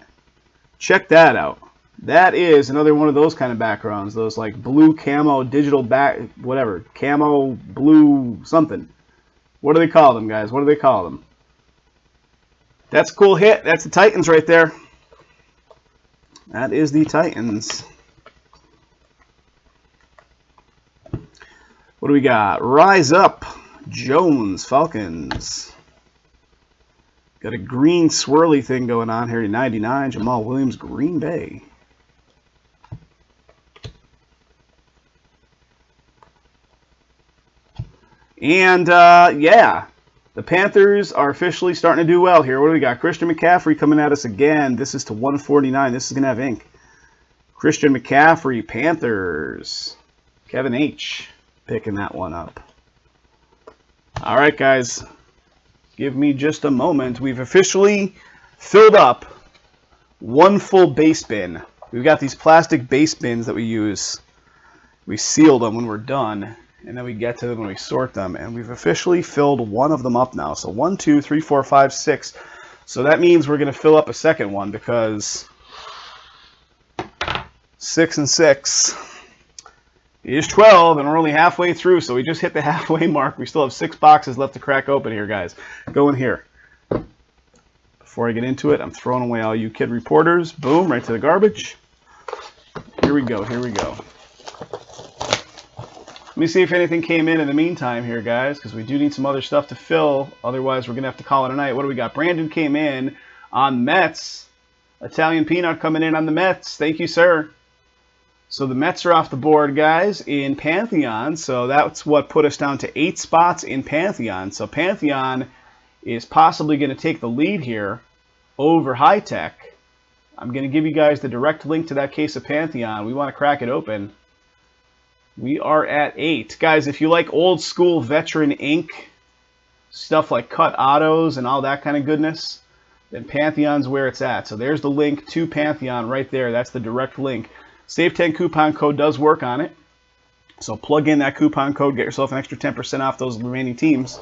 Check that out. That is another one of those kind of backgrounds. Those like blue camo, digital back, whatever. Camo, blue, something. What do they call them, guys? What do they call them? That's a cool hit. That's the Titans right there. That is the Titans. What do we got? Rise Up. Jones, Falcons. Got a green swirly thing going on here. 99. Jamal Williams, Green Bay. And, yeah. The Panthers are officially starting to do well here. What do we got? Christian McCaffrey coming at us again. This is to 149. This is going to have ink. Christian McCaffrey, Panthers. Kevin H. picking that one up. All right, guys. Give me just a moment. We've officially filled up one full base bin. We've got these plastic base bins that we use. We seal them when we're done, and then we get to them when we sort them. And we've officially filled one of them up now. So 1, 2, 3, 4, 5, 6. So that means we're going to fill up a second one because 6 and 6 is 12, and we're only halfway through. So we just hit the halfway mark. We still have 6 boxes left to crack open here, guys. Go in here. Before I get into it, I'm throwing away all you kid reporters. Boom, right to the garbage. Here we go. Here we go. Let me see if anything came in the meantime here, guys, because we do need some other stuff to fill. Otherwise, we're going to have to call it a night. What do we got? Brandon came in on Mets. Italian Peanut coming in on the Mets. Thank you, sir. So the Mets are off the board, guys, in Pantheon. So that's what put us down to 8 spots in Pantheon. So Pantheon is possibly going to take the lead here over High Tech. I'm going to give you guys the direct link to that case of Pantheon. We want to crack it open. We are at 8. Guys, if you like old school veteran ink, stuff like cut autos and all that kind of goodness, then Pantheon's where it's at. So there's the link to Pantheon right there. That's the direct link. Save 10 coupon code does work on it. So plug in that coupon code, get yourself an extra 10% off those remaining teams.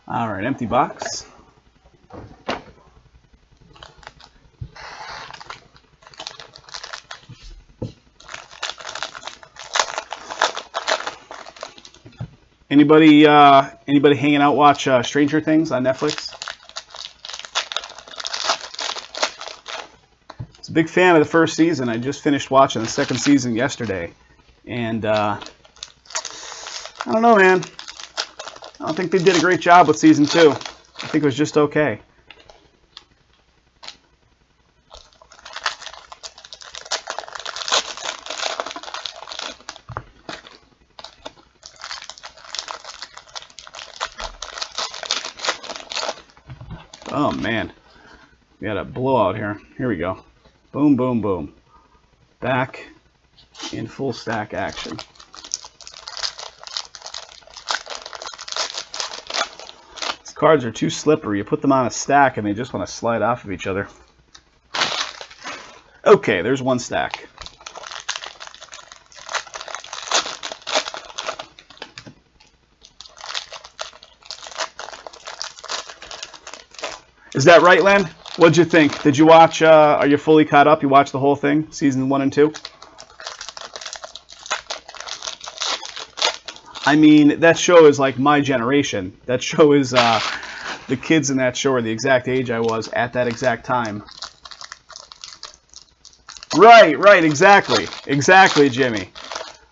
All right, empty box. Anybody hanging out watch Stranger Things on Netflix? I was a big fan of the first season. I just finished watching the second season yesterday. And I don't know, man. I don't think they did a great job with season 2. I think it was just okay. Oh, man. We got a blowout here. Here we go. Boom, boom, boom. Back in full stack action. These cards are too slippery. You put them on a stack and they just want to slide off of each other. Okay, there's one stack. Is that right, Len? What'd you think? Did you watch, are you fully caught up? You watched the whole thing, season 1 and 2? I mean, that show is like my generation. That show is, the kids in that show are the exact age I was at that exact time. Right, exactly. Exactly, Jimmy.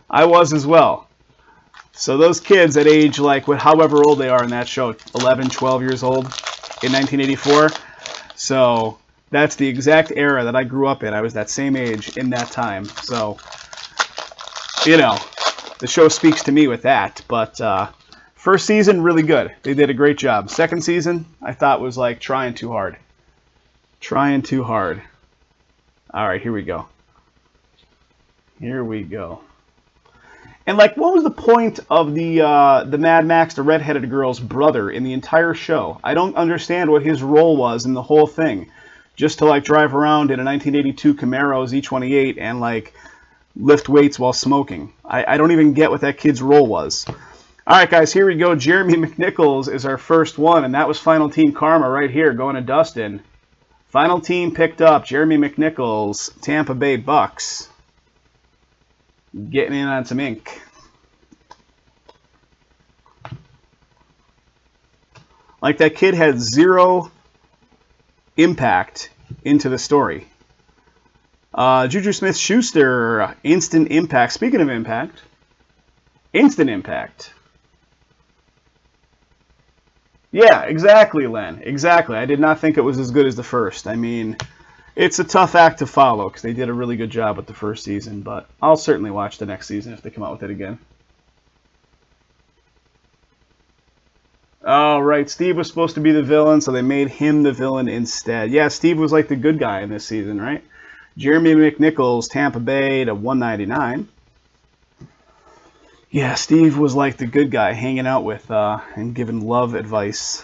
I was as well. So those kids at age, like, however old they are in that show, 11, 12 years old in 1984. So that's the exact era that I grew up in. I was that same age in that time. So, you know, the show speaks to me with that. But first season, really good. They did a great job. Second season, I thought was like trying too hard. Trying too hard. All right, here we go. Here we go. And like, what was the point of the Mad Max, the redheaded girl's brother in the entire show? I don't understand what his role was in the whole thing. Just to like drive around in a 1982 Camaro Z28 and like lift weights while smoking. I don't even get what that kid's role was. All right, guys, here we go. Jeremy McNichols is our first one, and that was Final Team Karma right here going to Dustin. Final team picked up Jeremy McNichols, Tampa Bay Bucks. Getting in on some ink. Like, that kid had zero impact into the story. Juju Smith-Schuster, instant impact. Speaking of impact, instant impact. Yeah, exactly, Len. Exactly. I did not think it was as good as the first. I mean, it's a tough act to follow because they did a really good job with the first season, but I'll certainly watch the next season if they come out with it again. Oh, right. Steve was supposed to be the villain, so they made him the villain instead. Yeah, Steve was like the good guy in this season, right? Jeremy McNichols, Tampa Bay to 199. Yeah, Steve was like the good guy hanging out with and giving love advice.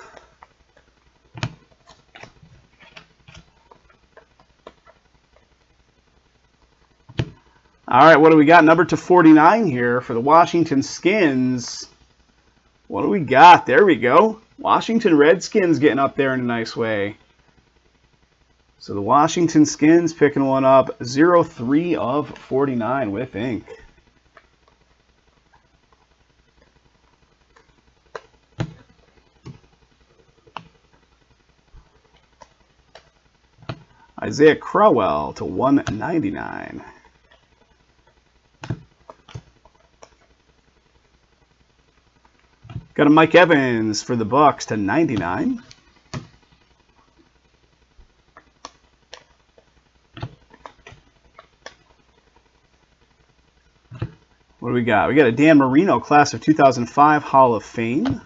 All right, what do we got? Number to 49 here for the Washington Skins. What do we got? There we go. Washington Redskins getting up there in a nice way. So the Washington Skins picking one up. 03 of 49 with ink. Isaiah Crowell to 199. Got a Mike Evans for the Bucks to 99. What do we got? We got a Dan Marino, class of 2005 Hall of Fame.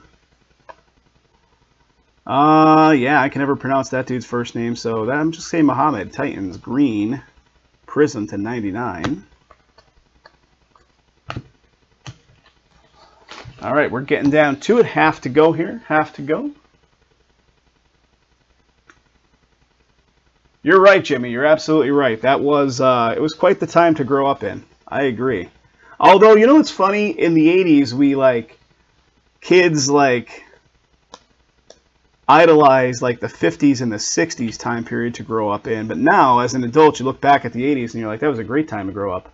Yeah, I can never pronounce that dude's first name, so that, I'm just saying Muhammad. Titans, green, Prizm to 99. All right, we're getting down to it. Half to go here. Half to go. You're right, Jimmy. You're absolutely right. That was, it was quite the time to grow up in. I agree. Although, you know what's funny? In the 80s, we, like, kids, like, idolize like the 50s and the 60s time period to grow up in, but now as an adult you look back at the 80s and you're like, that was a great time to grow up.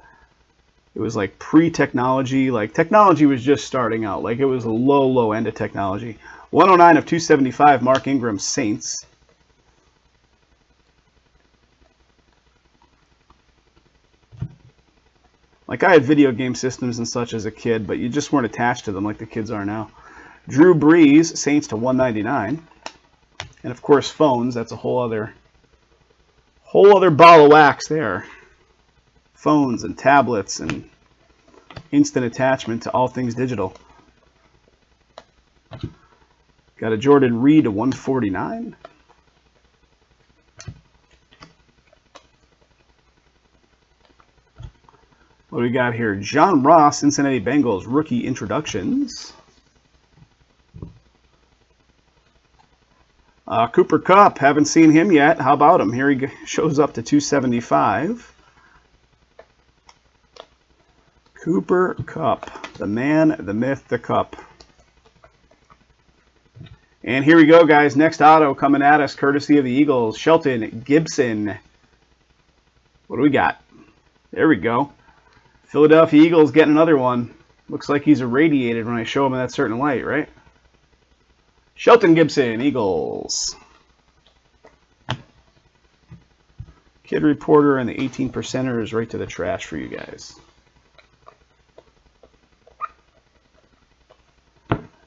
It was like pre-technology, like technology was just starting out, like it was a low end of technology. 109 of 275 Mark Ingram, Saints. Like I had video game systems and such as a kid, but you just weren't attached to them like the kids are now. Drew Brees, Saints to 199. And of course phones, that's a whole other ball of wax there. Phones and tablets and instant attachment to all things digital. Got a Jordan Reed to 149. What do we got here? John Ross, Cincinnati Bengals, rookie introductions. Cooper Kupp, haven't seen him yet. How about him? Here he shows up to 275. Cooper Kupp, the man, the myth, the cup. And here we go, guys. Next auto coming at us, courtesy of the Eagles. Shelton Gibson. What do we got? There we go. Philadelphia Eagles getting another one. Looks like he's irradiated when I show him in that certain light, right? Shelton Gibson, Eagles. Kid Reporter and the 18%ers right to the trash for you guys.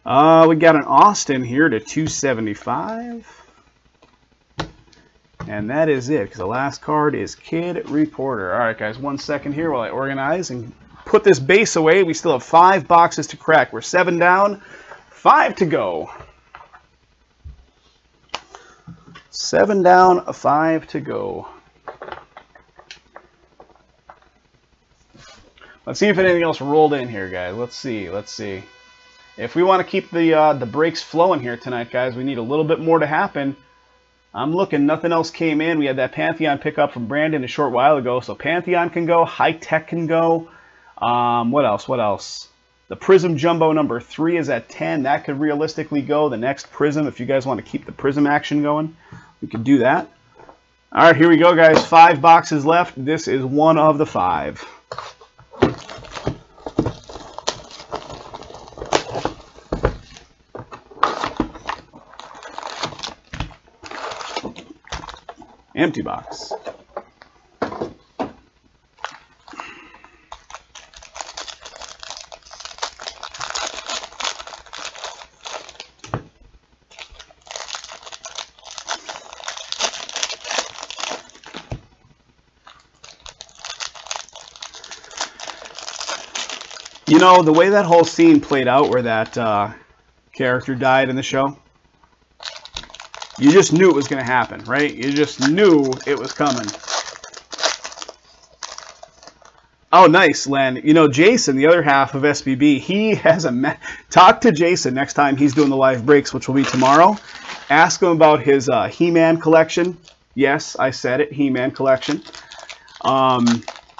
We got an Austin here to 275. And that is it, because the last card is Kid Reporter. All right, guys, 1 second here while I organize and put this base away. We still have 5 boxes to crack. We're 7 down, 5 to go. 7 down, 5 to go. Let's see if anything else rolled in here, guys. Let's see. If we want to keep the breaks flowing here tonight, guys, we need a little bit more to happen. I'm looking, nothing else came in. We had that Pantheon pickup from Brandon a short while ago, so Pantheon can go, High Tech can go. What else? The Prizm Jumbo number 3 is at 10. That could realistically go. The next Prizm, if you guys want to keep the Prizm action going, we could do that. All right, here we go, guys. 5 boxes left. This is one of the 5. Empty box. You know, the way that whole scene played out where that character died in the show, you just knew it was going to happen, right? You just knew it was coming. Oh, nice, Len. You know, Jason, the other half of SBB, he has a... Talk to Jason next time he's doing the live breaks, which will be tomorrow. Ask him about his He-Man collection. Yes, I said it, He-Man collection.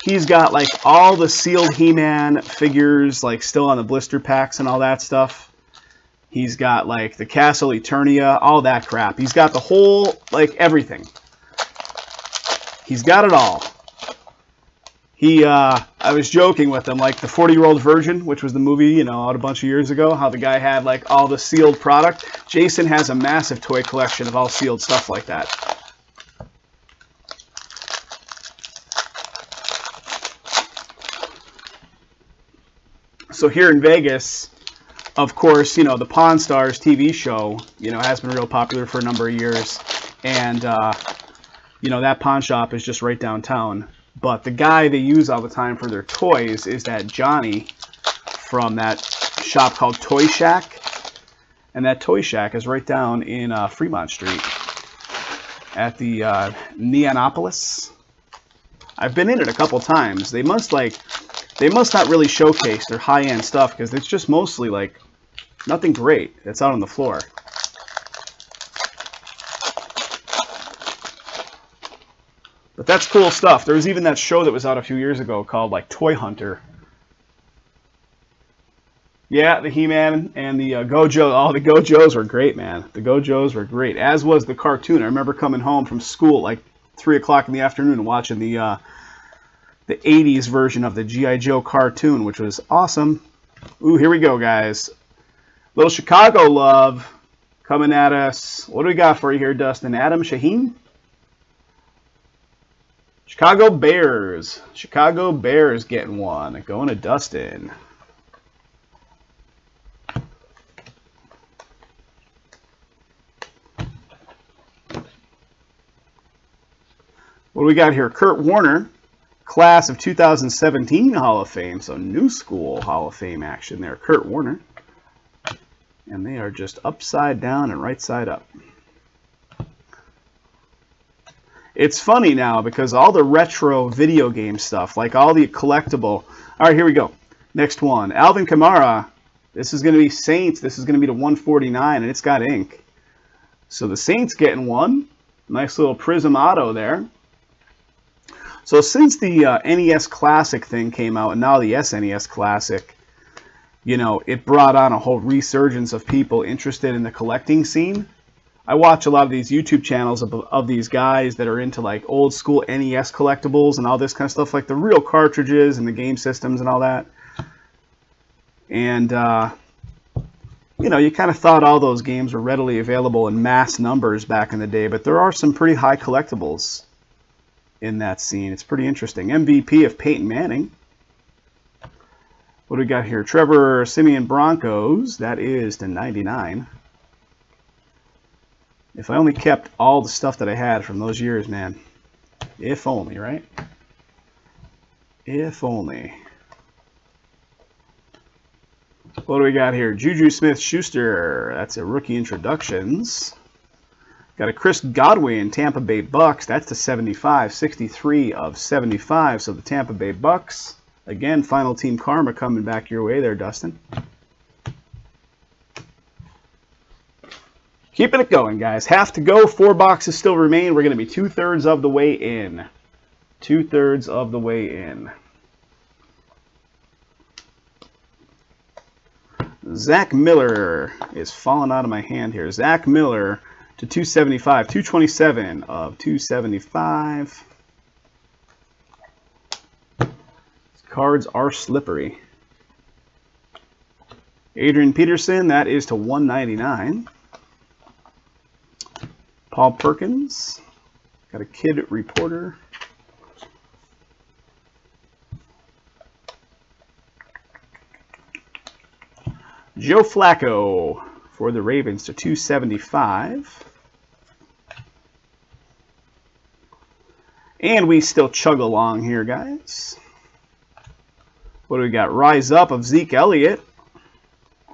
He's got, like, all the sealed He-Man figures, like, still on the blister packs and all that stuff. He's got, like, the Castle Eternia, all that crap. He's got the whole, like, everything. He's got it all. I was joking with him, like, the 40-year-old version, which was the movie, you know, out a bunch of years ago, how the guy had, like, all the sealed product. Jason has a massive toy collection of all sealed stuff like that. So here in Vegas, of course, you know, the Pawn Stars TV show, you know, has been real popular for a number of years. And, you know, that pawn shop is just right downtown. But the guy they use all the time for their toys is that Johnny from that shop called Toy Shack. And that Toy Shack is right down in Fremont Street at the Neonopolis. I've been in it a couple times. They must not really showcase their high-end stuff because it's just mostly, like, nothing great. It's out on the floor. But that's cool stuff. There was even that show that was out a few years ago called, like, Toy Hunter. Yeah, the He-Man and the Gojo. Oh, the Gojos were great, man. The Gojos were great, as was the cartoon. I remember coming home from school, like, 3 o'clock in the afternoon and watching the 80s version of the G.I. Joe cartoon, which was awesome. Ooh, here we go, guys. Little Chicago love coming at us. What do we got for you here, Dustin? Adam Shaheen? Chicago Bears. Chicago Bears getting one. Going to Dustin. What do we got here? Kurt Warner. Class of 2017 Hall of Fame, so new school Hall of Fame action there. Kurt Warner. And they are just upside down and right side up. It's funny now because all the retro video game stuff, like all the collectible. All right, here we go. Next one. Alvin Kamara. This is going to be Saints. This is going to be to 149, and it's got ink. So the Saints getting one. Nice little Prizm auto there. So since the NES Classic thing came out, and now the SNES Classic, you know, it brought on a whole resurgence of people interested in the collecting scene. I watch a lot of these YouTube channels of these guys that are into like old school NES collectibles and all this kind of stuff, like the real cartridges and the game systems and all that. And, you know, you kind of thought all those games were readily available in mass numbers back in the day, but there are some pretty high collectibles in that scene. It's pretty interesting. MVP of Peyton Manning. What do we got here? Trevor Simeon Broncos. That is to 99. If I only kept all the stuff that I had from those years, man. If only, right? If only. What do we got here? Juju Smith-Schuster. That's a rookie introductions. Got a Chris Godwin, Tampa Bay Bucks. That's to 75. 63 of 75. So the Tampa Bay Bucks. Again, final team karma coming back your way there, Dustin. Keeping it going, guys. Half to go. 4 boxes still remain. We're going to be 2/3 of the way in. 2/3 of the way in. Zach Miller is falling out of my hand here. Zach Miller to 275. 227 of 275. Cards are slippery. Adrian Peterson, that is to 199. Paul Perkins, got a kid reporter. Joe Flacco for the Ravens to 275. And we still chug along here, guys. What do we got? Rise Up of Zeke Elliott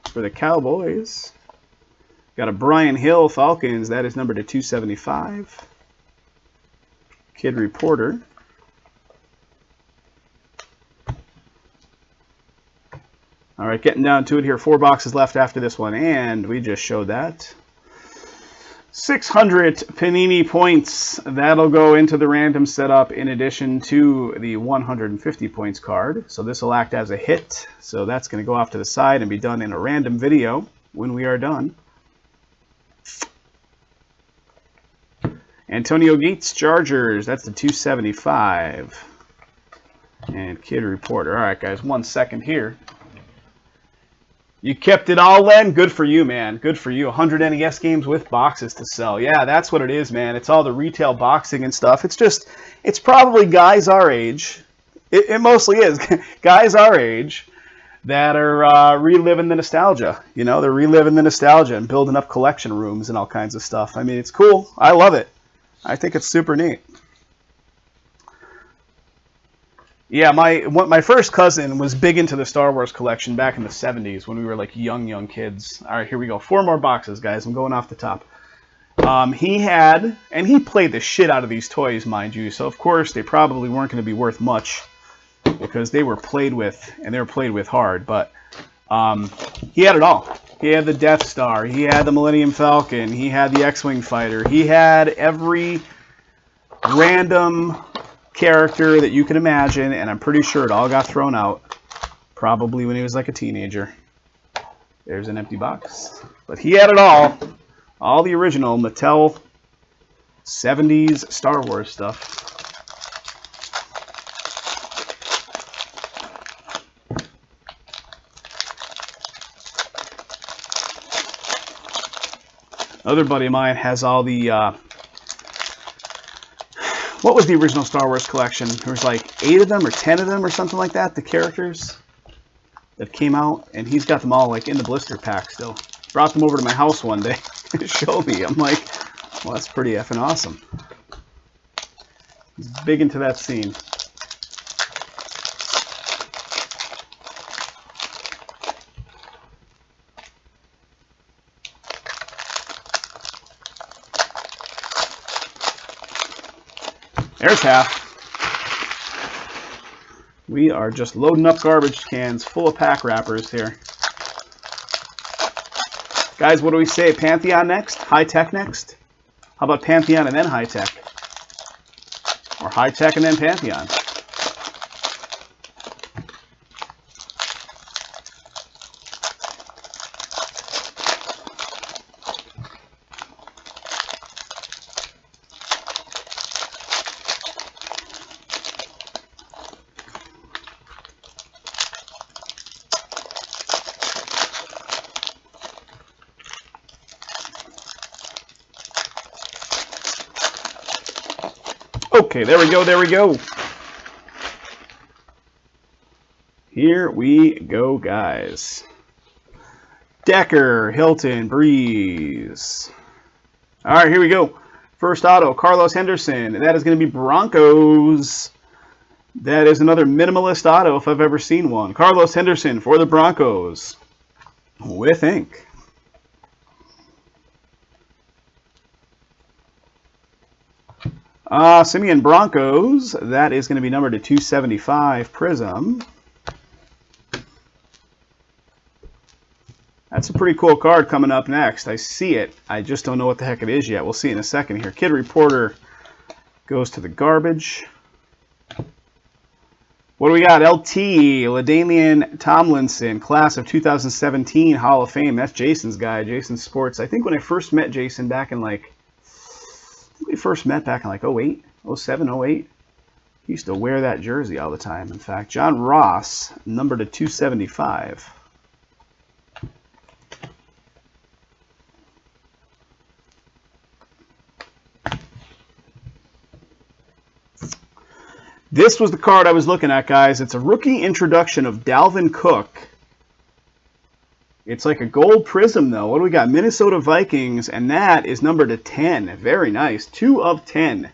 for the Cowboys. Got a Brian Hill Falcons. That is numbered to 275. Kid Reporter. All right, getting down to it here. 4 boxes left after this one, and we just showed that. 600 Panini points. That'll go into the random setup in addition to the 150 points card. So this will act as a hit. So that's going to go off to the side and be done in a random video when we are done. Antonio Gates Chargers. That's the 275. And Kid Reporter. All right, guys, 1 second here. You kept it all, Len? Good for you, man. Good for you. 100 NES games with boxes to sell. Yeah, that's what it is, man. It's all the retail boxing and stuff. It's just, it's probably guys our age. It mostly is. Guys our age that are reliving the nostalgia. You know, they're reliving the nostalgia and building up collection rooms and all kinds of stuff. I mean, it's cool. I love it. I think it's super neat. Yeah, my first cousin was big into the Star Wars collection back in the 70s when we were like young kids. All right, here we go. 4 more boxes, guys. I'm going off the top. He had, and he played the shit out of these toys, mind you. So, of course, they probably weren't going to be worth much because they were played with, and they were played with hard. But he had it all. He had the Death Star. He had the Millennium Falcon. He had the X-Wing fighter. He had every random character that you can imagine, and I'm pretty sure it all got thrown out probably when he was like a teenager. There's an empty box. But he had it all the original Mattel 70s Star Wars stuff. Another buddy of mine has all the what was the original Star Wars collection? There was like 8 of them or 10 of them or something like that, the characters that came out, and he's got them all like in the blister pack still. Brought them over to my house one day to show me. I'm like, well, that's pretty effing awesome. He's big into that scene. There's half. We are just loading up garbage cans full of pack wrappers here. Guys, what do we say? Pantheon next? High Tech next? How about Pantheon and then High Tech? Or High Tech and then Pantheon? Okay, there we go, there we go. Here we go, guys. Decker, Hilton, Breeze. All right, here we go. First auto, Carlos Henderson. That is going to be Broncos. That is another minimalist auto if I've ever seen one. Carlos Henderson for the Broncos with ink. Simeon Broncos. That is going to be numbered to 275 Prizm. That's a pretty cool card coming up next. I see it. I just don't know what the heck it is yet. We'll see in a second here. Kid Reporter goes to the garbage. What do we got? LT, LaDainian Tomlinson, class of 2017 Hall of Fame. That's Jason's guy, Jason Sports. I think when I first met Jason back in like, we first met back in like 08, 07, 08. He used to wear that jersey all the time. In fact, John Ross, numbered to 275. This was the card I was looking at, guys. It's a rookie introduction of Dalvin Cook. It's like a gold Prizm, though. What do we got? Minnesota Vikings, and that is numbered to 10. Very nice. 2 of 10.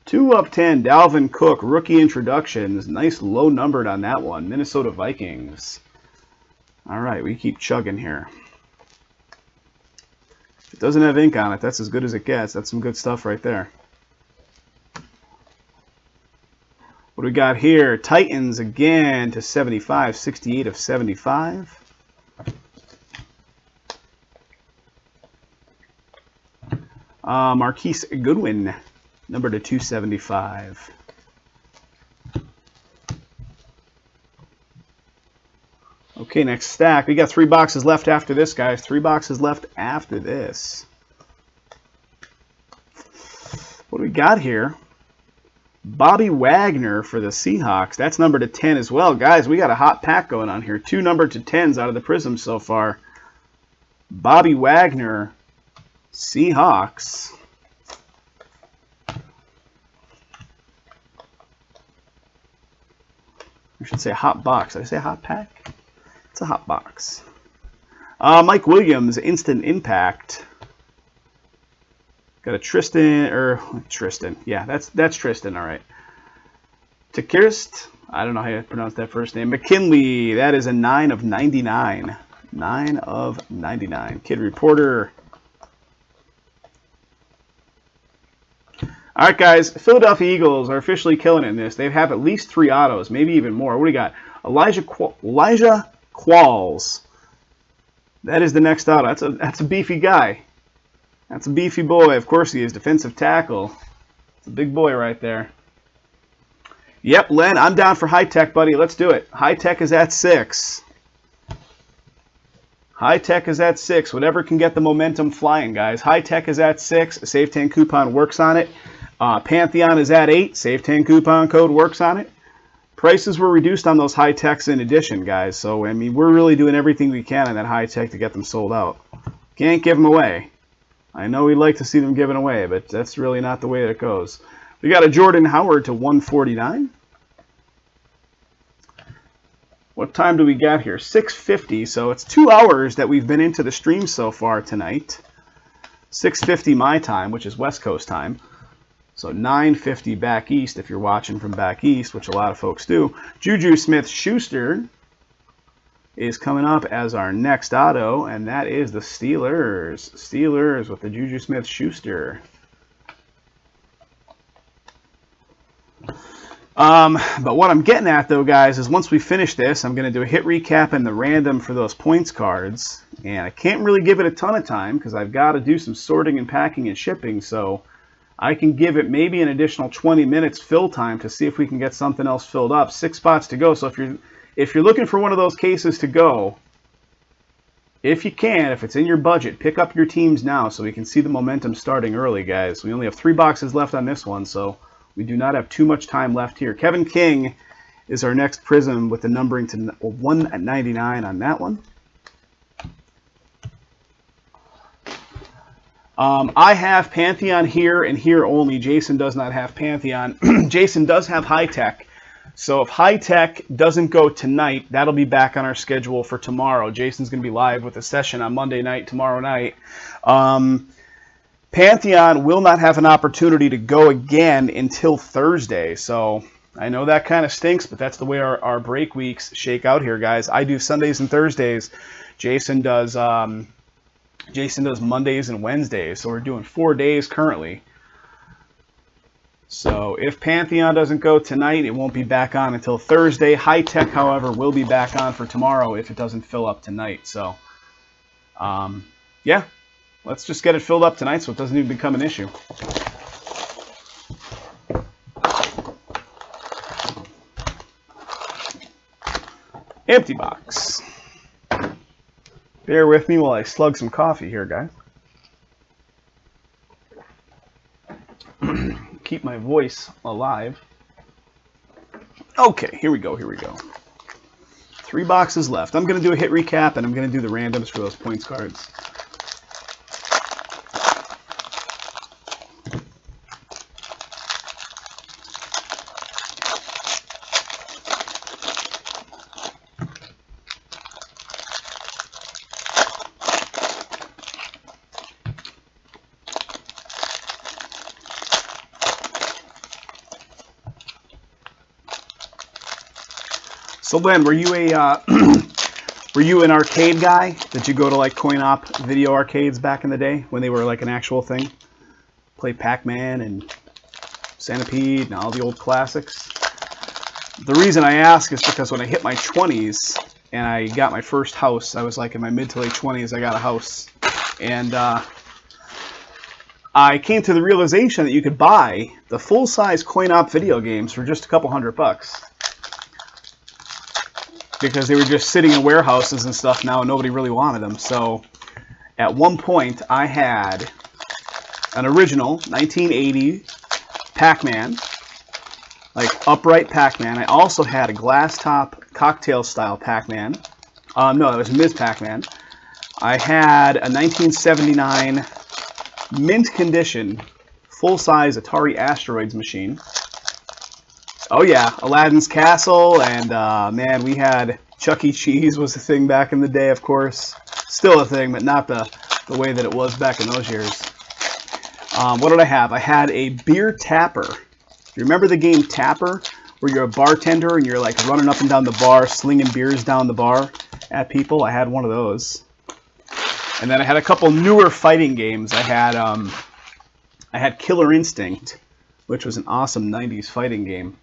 2 of 10, Dalvin Cook, rookie introductions. Nice low numbered on that one. Minnesota Vikings. All right, we keep chugging here. If it doesn't have ink on it, that's as good as it gets. That's some good stuff right there. What do we got here? Titans again to 75, 68 of 75. Marquise Goodwin, number to 275. Okay, next stack. We got 3 boxes left after this, guys. 3 boxes left after this. What do we got here? Bobby Wagner for the Seahawks. That's numbered to 10 as well. Guys, we got a hot pack going on here. 2 numbered to 10s out of the Prizm so far. Bobby Wagner, Seahawks. I should say hot box. Did I say hot pack? It's a hot box. Mike Williams, Instant Impact. Got a Tristan. Yeah, that's Tristan, all right. Takirst, I don't know how you pronounce that first name. McKinley, that is a 9 of 99. 9 of 99. Kid Reporter. All right, guys, Philadelphia Eagles are officially killing it in this. They have at least 3 autos, maybe even more. What do we got? Elijah Qualls. That is the next auto. That's a beefy guy. That's a beefy boy. Of course he is. Defensive tackle. It's a big boy right there. Yep, Len, I'm down for high tech, buddy. Let's do it. High tech is at 6. High tech is at 6. Whatever can get the momentum flying, guys. High tech is at 6. Save 10 coupon works on it. Pantheon is at 8. Save 10 coupon code works on it. Prices were reduced on those high techs in addition, guys. So, I mean, we're really doing everything we can on that high tech to get them sold out. Can't give them away. I know we'd like to see them given away, but that's really not the way that it goes. We got a Jordan Howard to 149. What time do we got here? 6:50, so it's 2 hours that we've been into the stream so far tonight. 6:50 my time, which is West Coast time. So 9:50 back east if you're watching from back east, which a lot of folks do. Juju Smith-Schuster is coming up as our next auto, and that is the Steelers. Steelers with the Juju Smith-Schuster. But what I'm getting at, though, guys, is once we finish this, I'm going to do a hit recap and the random for those points cards. And I can't really give it a ton of time because I've got to do some sorting and packing and shipping. So I can give it maybe an additional 20 minutes fill time to see if we can get something else filled up. 6 spots to go. So if you're looking for one of those cases to go, if you can, if it's in your budget, pick up your teams now so we can see the momentum starting early, guys. We only have 3 boxes left on this one, so we do not have too much time left here. Kevin King is our next Prizm with the numbering to 199 on that one. I have Pantheon here and here only. Jason does not have Pantheon. Jason does have High Tech. So if High Tech doesn't go tonight, that'll be back on our schedule for tomorrow. Jason's going to be live with a session on Monday night, tomorrow night. Pantheon will not have an opportunity to go again until Thursday. So I know that kind of stinks, but that's the way our break weeks shake out here, guys. I do Sundays and Thursdays. Jason does Mondays and Wednesdays. So we're doing 4 days currently. So if Pantheon doesn't go tonight, it won't be back on until Thursday. High Tech, however, will be back on for tomorrow if it doesn't fill up tonight. So, yeah, let's just get it filled up tonight so it doesn't even become an issue. Empty box. Bear with me while I slug some coffee here, guys. Keep my voice alive. Okay, here we go, here we go. 3 boxes left. I'm going to do a hit recap, and I'm going to do the randoms for those points cards. So Glenn, were you an arcade guy? Did you go to like coin-op video arcades back in the day when they were like an actual thing? Play Pac-Man and Centipede and all the old classics. The reason I ask is because when I hit my 20s and I got my first house, I was like in my mid to late 20s, I got a house. And I came to the realization that you could buy the full-size coin-op video games for just a couple $100. Because they were just sitting in warehouses and stuff now, and nobody really wanted them. So at one point, I had an original 1980 Pac-Man, like upright Pac-Man. I also had a glass top cocktail style Pac-Man. No, it was Ms. Pac-Man. I had a 1979 mint condition full-size Atari Asteroids machine. Oh yeah, Aladdin's Castle, and man, we had Chuck E. Cheese was a thing back in the day, of course. Still a thing, but not the way that it was back in those years. What did I have? I had a beer tapper. Do you remember the game Tapper, where you're a bartender and you're like running up and down the bar, slinging beers down the bar at people? I had one of those. And then I had a couple newer fighting games. I had Killer Instinct, which was an awesome 90s fighting game.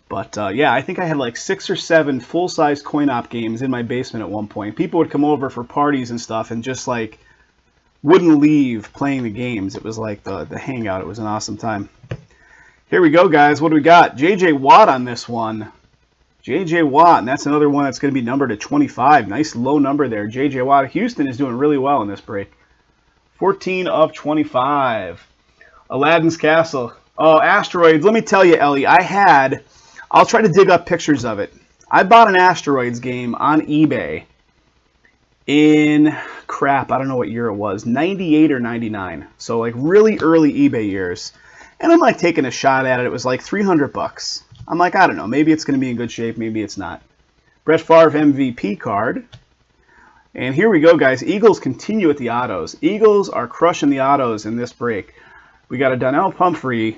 But yeah, I think I had like 6 or 7 full-size coin-op games in my basement at one point. People would come over for parties and stuff and just like wouldn't leave playing the games. It was like the hangout. It was an awesome time. Here we go, guys. What do we got? J.J. Watt on this one. J.J. Watt, and that's another one that's going to be numbered at 25. Nice low number there. J.J. Watt. Houston is doing really well in this break. 14 of 25. Aladdin's Castle. Oh, Asteroids. Let me tell you, Ellie, I'll try to dig up pictures of it. I bought an Asteroids game on eBay in, crap, I don't know what year it was, 98 or 99. So like really early eBay years. And I'm like taking a shot at it. It was like $300. I'm like, I don't know, maybe it's going to be in good shape, maybe it's not. Brett Favre MVP card. And here we go, guys. Eagles continue with the autos. Eagles are crushing the autos in this break. We got a Donnell Pumphrey.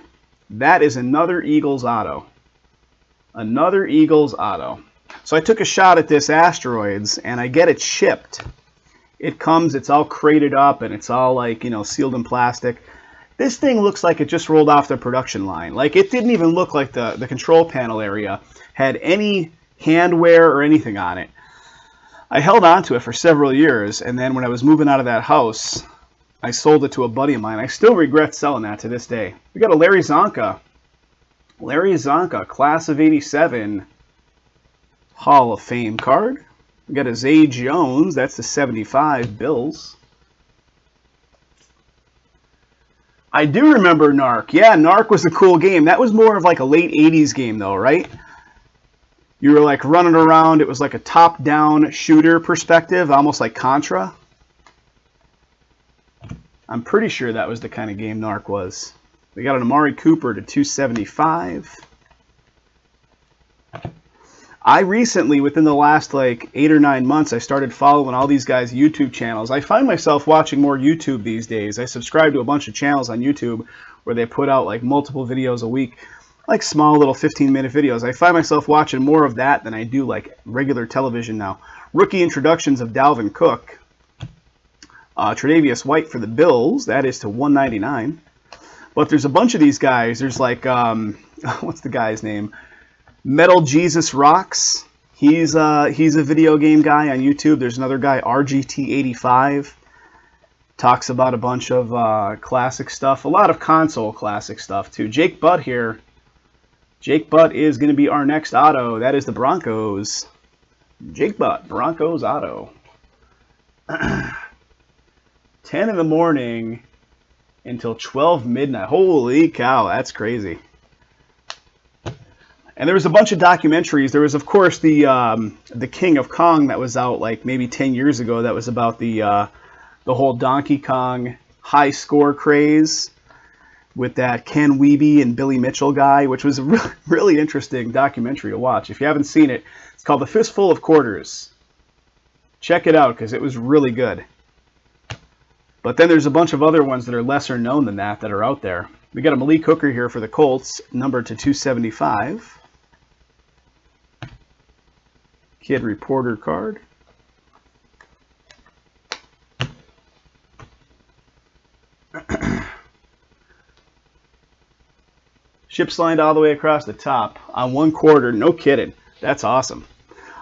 That is another Eagles auto. Another Eagles auto. So I took a shot at this Asteroids, and I get it shipped. It comes, it's all crated up, and it's all like, you know, sealed in plastic. This thing looks like it just rolled off the production line. Like, it didn't even look like the control panel area had any handwear or anything on it. I held on to it for several years, and then when I was moving out of that house, I sold it to a buddy of mine. I still regret selling that to this day. We got a Larry Zonka. Larry Zonka, class of 87 Hall of Fame card. We got a Zay Jones. That's the 75 Bills. I do remember Narc. Yeah, Narc was a cool game. That was more of like a late 80s game though, right? You were like running around. It was like a top-down shooter perspective, almost like Contra. I'm pretty sure that was the kind of game Narc was. We got an Amari Cooper to 275. I recently, within the last like 8 or 9 months, I started following all these guys' YouTube channels. I find myself watching more YouTube these days. I subscribe to a bunch of channels on YouTube where they put out like multiple videos a week, like small little 15-minute videos. I find myself watching more of that than I do like regular television now. Rookie introductions of Dalvin Cook. Tre'Davious White for the Bills. That is to 199. But there's a bunch of these guys. There's like, what's the guy's name? Metal Jesus Rocks. He's a video game guy on YouTube. There's another guy, RGT85. Talks about a bunch of classic stuff. A lot of console classic stuff, too. Jake Butt here. Jake Butt is going to be our next auto. That is the Broncos. Jake Butt, Broncos auto. 10 in the morning until 12 midnight. Holy cow, that's crazy. And there was a bunch of documentaries. There was, of course, the King of Kong that was out like maybe 10 years ago. That was about the whole Donkey Kong high score craze with that Ken Wiebe and Billy Mitchell guy, which was a really interesting documentary to watch. If you haven't seen it, it's called The Fistful of Quarters. Check it out because it was really good. But then there's a bunch of other ones that are lesser known than that are out there. We got a Malik Hooker here for the Colts, numbered to 275. Kid Reporter card. Ships lined all the way across the top on 1 quarter. No kidding. That's awesome.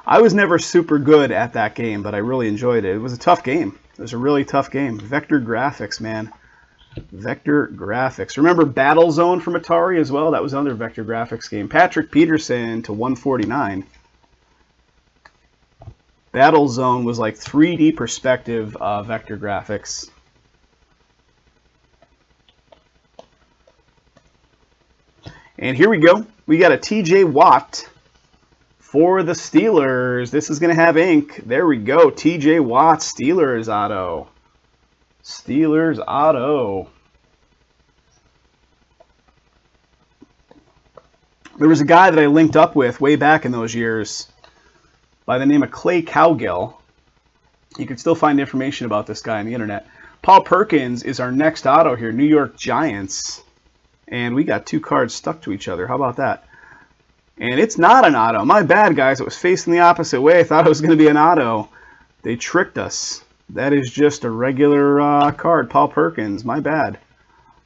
I was never super good at that game, but I really enjoyed it. It was a tough game. It was a really tough game. Vector graphics, man. Vector graphics. Remember Battle Zone from Atari as well? That was another vector graphics game. Patrick Peterson to 149. Battle Zone was like 3D perspective vector graphics. And here we go. We got a TJ Watt for the Steelers. This is going to have ink. There we go. TJ Watt, Steelers auto. Steelers auto. There was a guy that I linked up with way back in those years by the name of Clay Cowgill. You can still find information about this guy on the internet. Paul Perkins is our next auto here. New York Giants. And we got 2 cards stuck to each other. How about that? And it's not an auto. My bad, guys. It was facing the opposite way. I thought it was going to be an auto. They tricked us. That is just a regular card. Paul Perkins. My bad.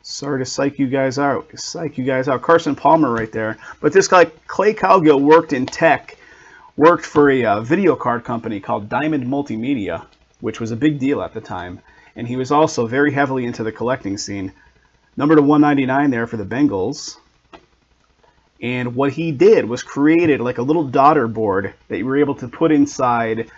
Sorry to psych you guys out. Psych you guys out. Carson Palmer right there. But this guy, Clay Cowgill, worked in tech. Worked for a video card company called Diamond Multimedia, which was a big deal at the time. And he was also very heavily into the collecting scene. Number to 199 there for the Bengals. And what he did was created like a little daughter board that you were able to put inside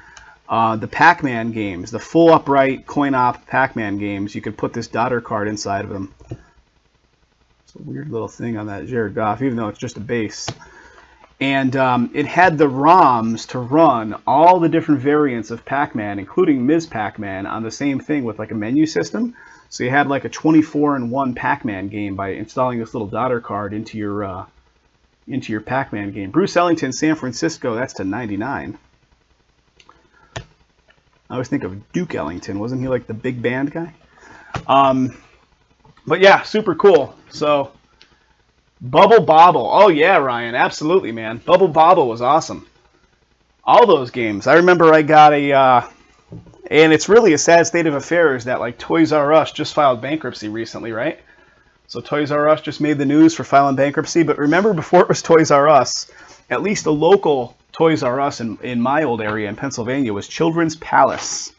the Pac-Man games, the full upright coin-op Pac-Man games. You could put this daughter card inside of them. It's a weird little thing on that Jared Goff, even though it's just a base. And it had the ROMs to run all the different variants of Pac-Man, including Ms. Pac-Man, on the same thing with like a menu system. So you had like a 24-in-1 Pac-Man game by installing this little daughter card into your Pac-Man game. Bruce Ellington, San Francisco, that's to 99. I always think of Duke Ellington. Wasn't he like the big band guy? But yeah, super cool. So, Bubble Bobble. Oh yeah, Ryan, absolutely, man. Bubble Bobble was awesome. All those games. I remember I got a... and it's really a sad state of affairs that like Toys R Us just filed bankruptcy recently, right? So Toys R Us just made the news for filing bankruptcy. But remember, before it was Toys R Us, at least a local Toys R Us in my old area in Pennsylvania was Children's Palace.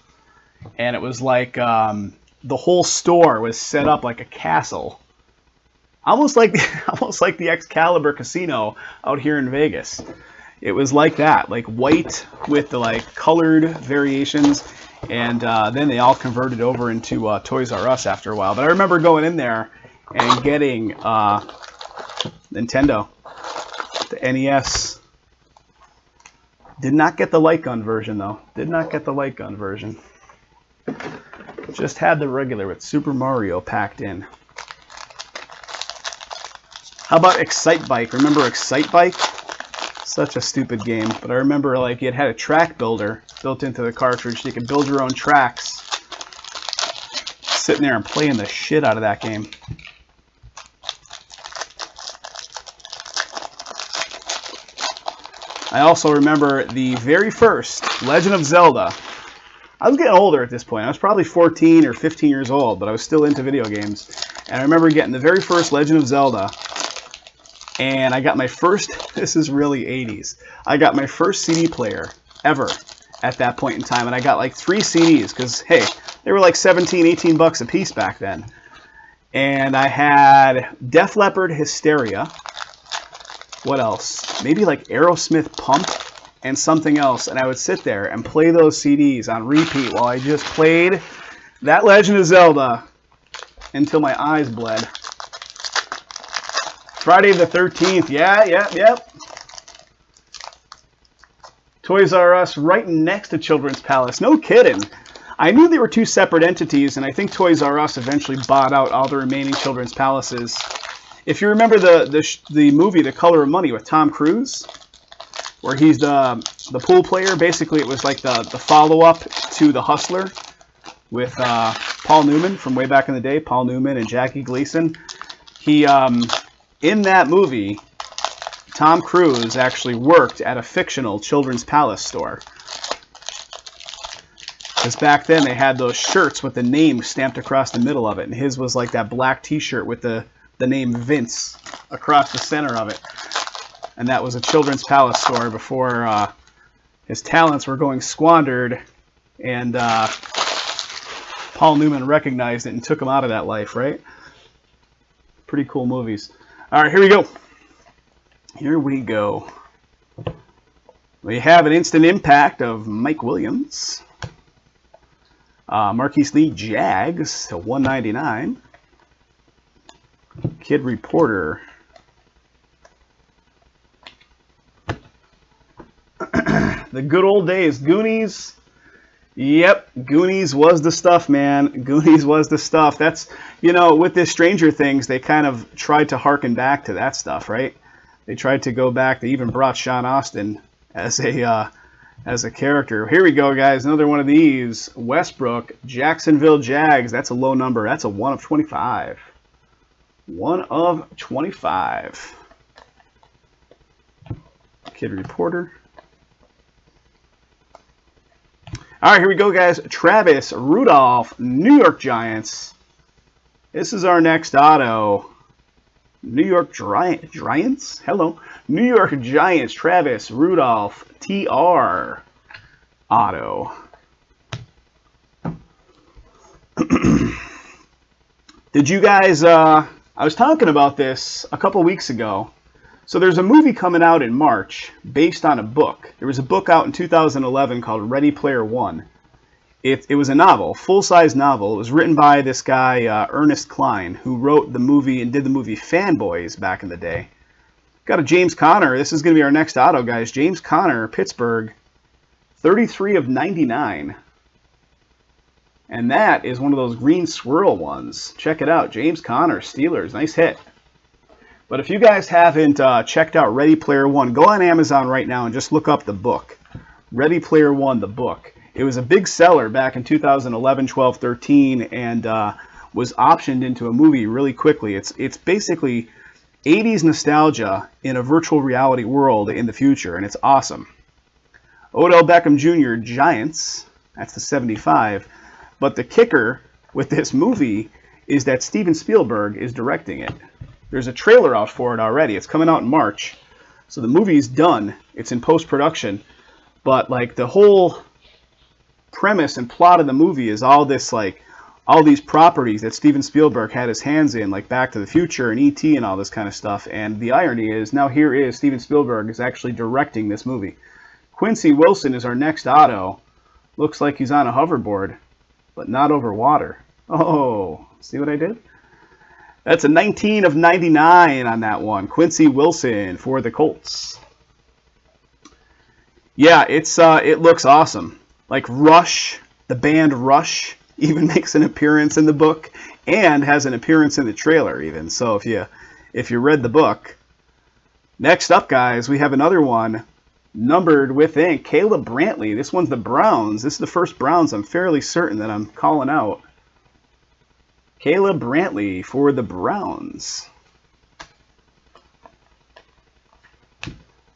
And it was like the whole store was set up like a castle. Almost like the Excalibur Casino out here in Vegas. It was like that, like white with the like colored variations. And then they all converted over into Toys R Us after a while. But I remember going in there and getting Nintendo, the NES. Did not get the light gun version, though. Did not get the light gun version. Just had the regular with Super Mario packed in. How about Excite Bike? Remember Excite Bike? Such a stupid game, but I remember like it had a track builder built into the cartridge. So you could build your own tracks. Sitting there and playing the shit out of that game. I also remember the very first Legend of Zelda. I was getting older at this point. I was probably 14 or 15 years old, but I was still into video games. And I remember getting the very first Legend of Zelda. And I got my first, this is really 80s, I got my first CD player ever at that point in time. And I got like 3 CDs because, hey, they were like 17, 18 bucks a piece back then. And I had Def Leppard Hysteria. What else? Maybe like Aerosmith Pump and something else. And I would sit there and play those CDs on repeat while I just played that Legend of Zelda until my eyes bled. Friday the 13th. Yeah. Toys R Us right next to Children's Palace. No kidding. I knew they were 2 separate entities, and I think Toys R Us eventually bought out all the remaining Children's Palaces. If you remember the movie The Color of Money with Tom Cruise, where he's the pool player, basically it was like the follow-up to The Hustler with Paul Newman from way back in the day, Paul Newman and Jackie Gleason. He in that movie, Tom Cruise actually worked at a fictional Children's Palace store. Because back then they had those shirts with the name stamped across the middle of it. And his was like that black t-shirt with the name Vince across the center of it. And that was a Children's Palace store before his talents were going squandered. And Paul Newman recognized it and took him out of that life, right? Pretty cool movies. All right, here we go. Here we go. We have an instant impact of Mike Williams. Marquise Lee Jags to 199. Kid Reporter. The good old days. Goonies. Yep, Goonies was the stuff, man. Goonies was the stuff. That's, you know, with this Stranger Things, they kind of tried to harken back to that stuff, right? They tried to go back. They even brought Sean Astin as a character. Here we go, guys. Another one of these. Westbrook, Jacksonville Jags. That's a low number. That's a 1 of 25. 1 of 25. Kid Reporter. All right, here we go, guys. Travis Rudolph, New York Giants. This is our next auto. New York Giants? Hello. New York Giants, Travis Rudolph, TR auto. Did you guys, I was talking about this a couple weeks ago. So there's a movie coming out in March based on a book. There was a book out in 2011 called Ready Player One. It was a novel, full-size novel. It was written by this guy, Ernest Cline, who wrote the movie and did the movie Fanboys back in the day. Got a James Conner. This is going to be our next auto, guys. James Conner, Pittsburgh, 33 of 99. And that is one of those green swirl ones. Check it out. James Conner, Steelers. Nice hit. But if you guys haven't checked out Ready Player One, go on Amazon right now and just look up the book. Ready Player One, the book. It was a big seller back in 2011, 12, 13, and was optioned into a movie really quickly. It's basically 80s nostalgia in a virtual reality world in the future, and it's awesome. Odell Beckham Jr., Giants. That's the 75. But the kicker with this movie is that Steven Spielberg is directing it. There's a trailer out for it already. It's coming out in March. So the movie's done. It's in post-production. But like the whole premise and plot of the movie is all this, like, all these properties that Steven Spielberg had his hands in, like Back to the Future and E.T. and all this kind of stuff. And the irony is, now here is Steven Spielberg is actually directing this movie. Quincy Wilson is our next auto. Looks like he's on a hoverboard, but not over water. Oh, see what I did? That's a 19 of 99 on that one. Quincy Wilson for the Colts. Yeah, it looks awesome. Like Rush, the band Rush, even makes an appearance in the book and has an appearance in the trailer even. So if you read the book. Next up, guys, we have another one numbered with ink. Caleb Brantley. This one's the Browns. This is the first Browns I'm fairly certain that I'm calling out. Caleb Brantley for the Browns.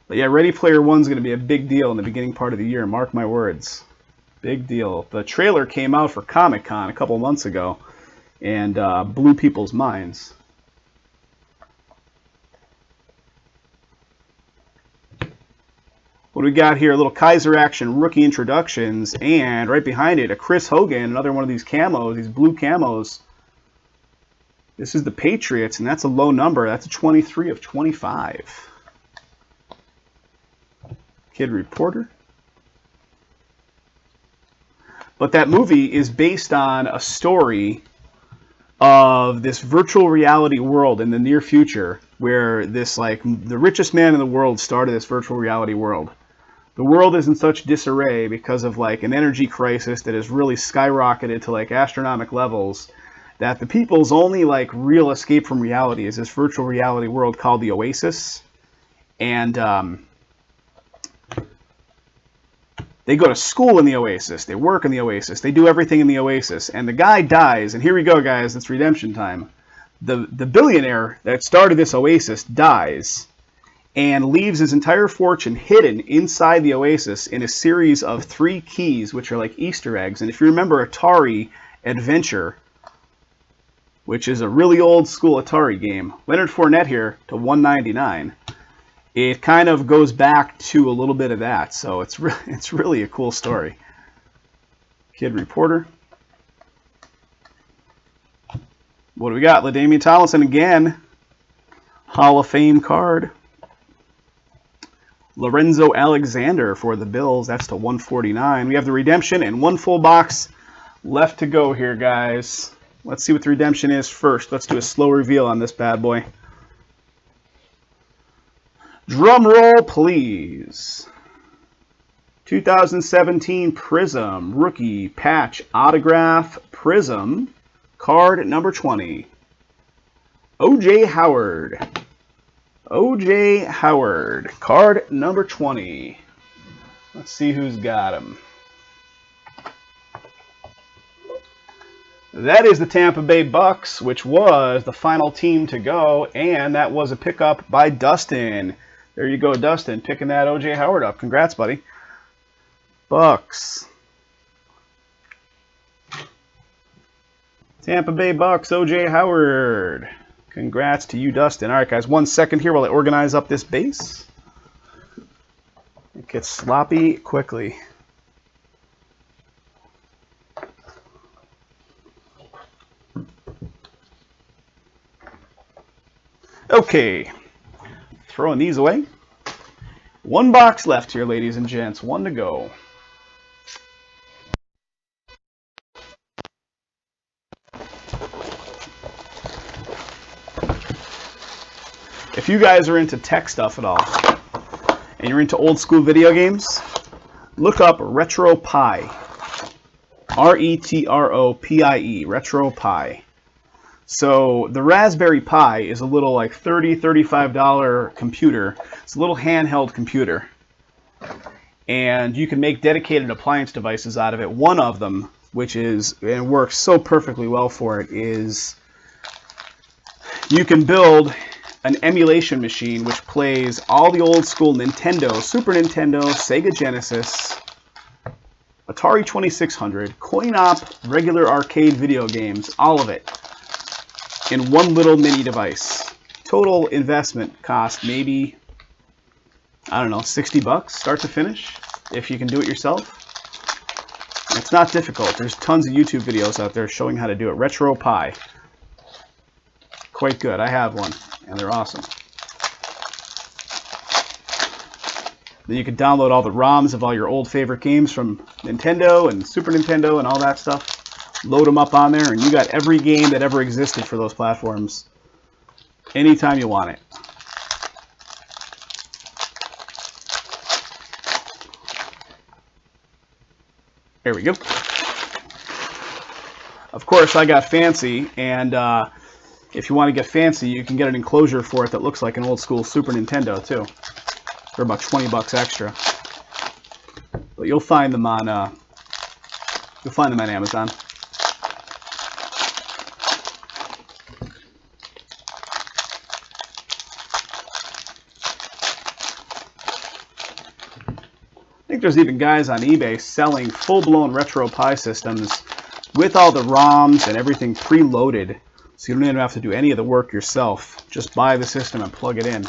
But yeah, Ready Player One's going to be a big deal in the beginning part of the year. Mark my words. Big deal. The trailer came out for Comic-Con a couple months ago and blew people's minds. What do we got here? A little Kaiser Action rookie introductions, and right behind it, a Chris Hogan, another one of these camos, these blue camos. This is the Patriots, and that's a low number. That's a 23 of 25. Kid Reporter. But that movie is based on a story of this virtual reality world in the near future where this, like, the richest man in the world started this virtual reality world. The world is in such disarray because of, like, an energy crisis that has really skyrocketed to, like, astronomical levels, that the people's only, like, real escape from reality is this virtual reality world called the Oasis. And they go to school in the Oasis, they work in the Oasis, they do everything in the Oasis, and the guy dies, and here we go, guys, it's redemption time. The billionaire that started this Oasis dies and leaves his entire fortune hidden inside the Oasis in a series of 3 keys, which are like Easter eggs. And if you remember Atari Adventure, which is a really old school Atari game, Leonard Fournette here to $1.99. It kind of goes back to a little bit of that, so it's really a cool story. Kid Reporter. What do we got? LaDainian Tomlinson again. Hall of Fame card. Lorenzo Alexander for the Bills. That's to $149. We have the redemption and one full box left to go here, guys. Let's see what the redemption is first. Let's do a slow reveal on this bad boy. Drum roll, please. 2017 Prizm Rookie Patch Autograph Prizm Card number 20. O.J. Howard. O.J. Howard. Card number 20. Let's see who's got him. That is the Tampa Bay Bucks, which was the final team to go, and that was a pickup by Dustin. There you go, Dustin, picking that O.J. Howard up. Congrats, buddy. Bucks. Tampa Bay Bucks, O.J. Howard. Congrats to you, Dustin. All right, guys, 1 second here while I organize up this base. It gets sloppy quickly. Okay. Throwing these away. 1 box left here, ladies and gents. 1 to go. If you guys are into tech stuff at all, and you're into old school video games, look up RetroPie. R-E-T-R-O-P-I-E. RetroPie. So the Raspberry Pi is a little like $30, $35 computer. It's a little handheld computer. And you can make dedicated appliance devices out of it. One of them, which is, and works so perfectly well for it, is you can build an emulation machine which plays all the old school Nintendo, Super Nintendo, Sega Genesis, Atari 2600, coin-op, regular arcade video games, all of it in one little mini device. Total investment cost maybe, I don't know, 60 bucks start to finish if you can do it yourself. It's not difficult. There's tons of YouTube videos out there showing how to do it. RetroPie. Quite good. I have one, and they're awesome. Then you can download all the ROMs of all your old favorite games from Nintendo and Super Nintendo and all that stuff. Load them up on there, and you got every game that ever existed for those platforms anytime you want it. There we go. Of course, I got fancy, and if you want to get fancy, you can get an enclosure for it that looks like an old school Super Nintendo too, for about 20 bucks extra. But you'll find them on Amazon. I think there's even guys on eBay selling full-blown RetroPie systems with all the ROMs and everything preloaded, so you don't even have to do any of the work yourself. Just buy the system and plug it in.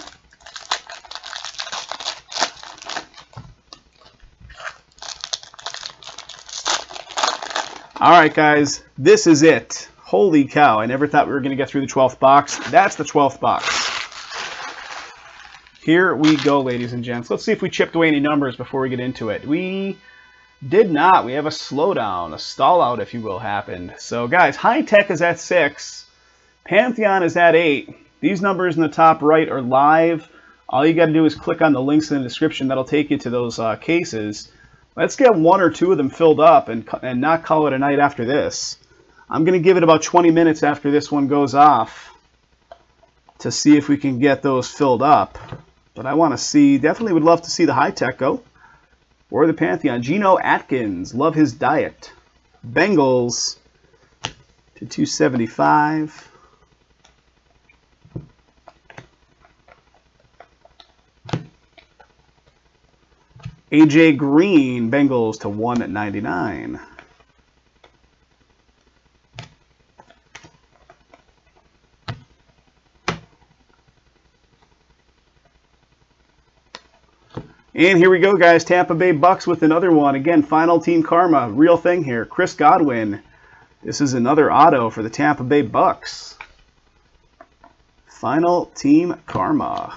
Alright guys, this is it. Holy cow, I never thought we were going to get through the 12th box. That's the 12th box. Here we go, ladies and gents. Let's see if we chipped away any numbers before we get into it. We did not. We have a slowdown, a stall out, if you will, happened. So, guys, High Tech is at 6. Pantheon is at 8. These numbers in the top right are live. All you got to do is click on the links in the description. That'll take you to those cases. Let's get 1 or 2 of them filled up and not call it a night after this. I'm going to give it about 20 minutes after this one goes off to see if we can get those filled up. But I want to see, definitely would love to see the High Tech go. Or the Pantheon. Geno Atkins, love his diet. Bengals to 275. AJ Green, Bengals to 199. And here we go, guys. Tampa Bay Bucks with another one. Again, final team karma. Real thing here. Chris Godwin. This is another auto for the Tampa Bay Bucks. Final team karma.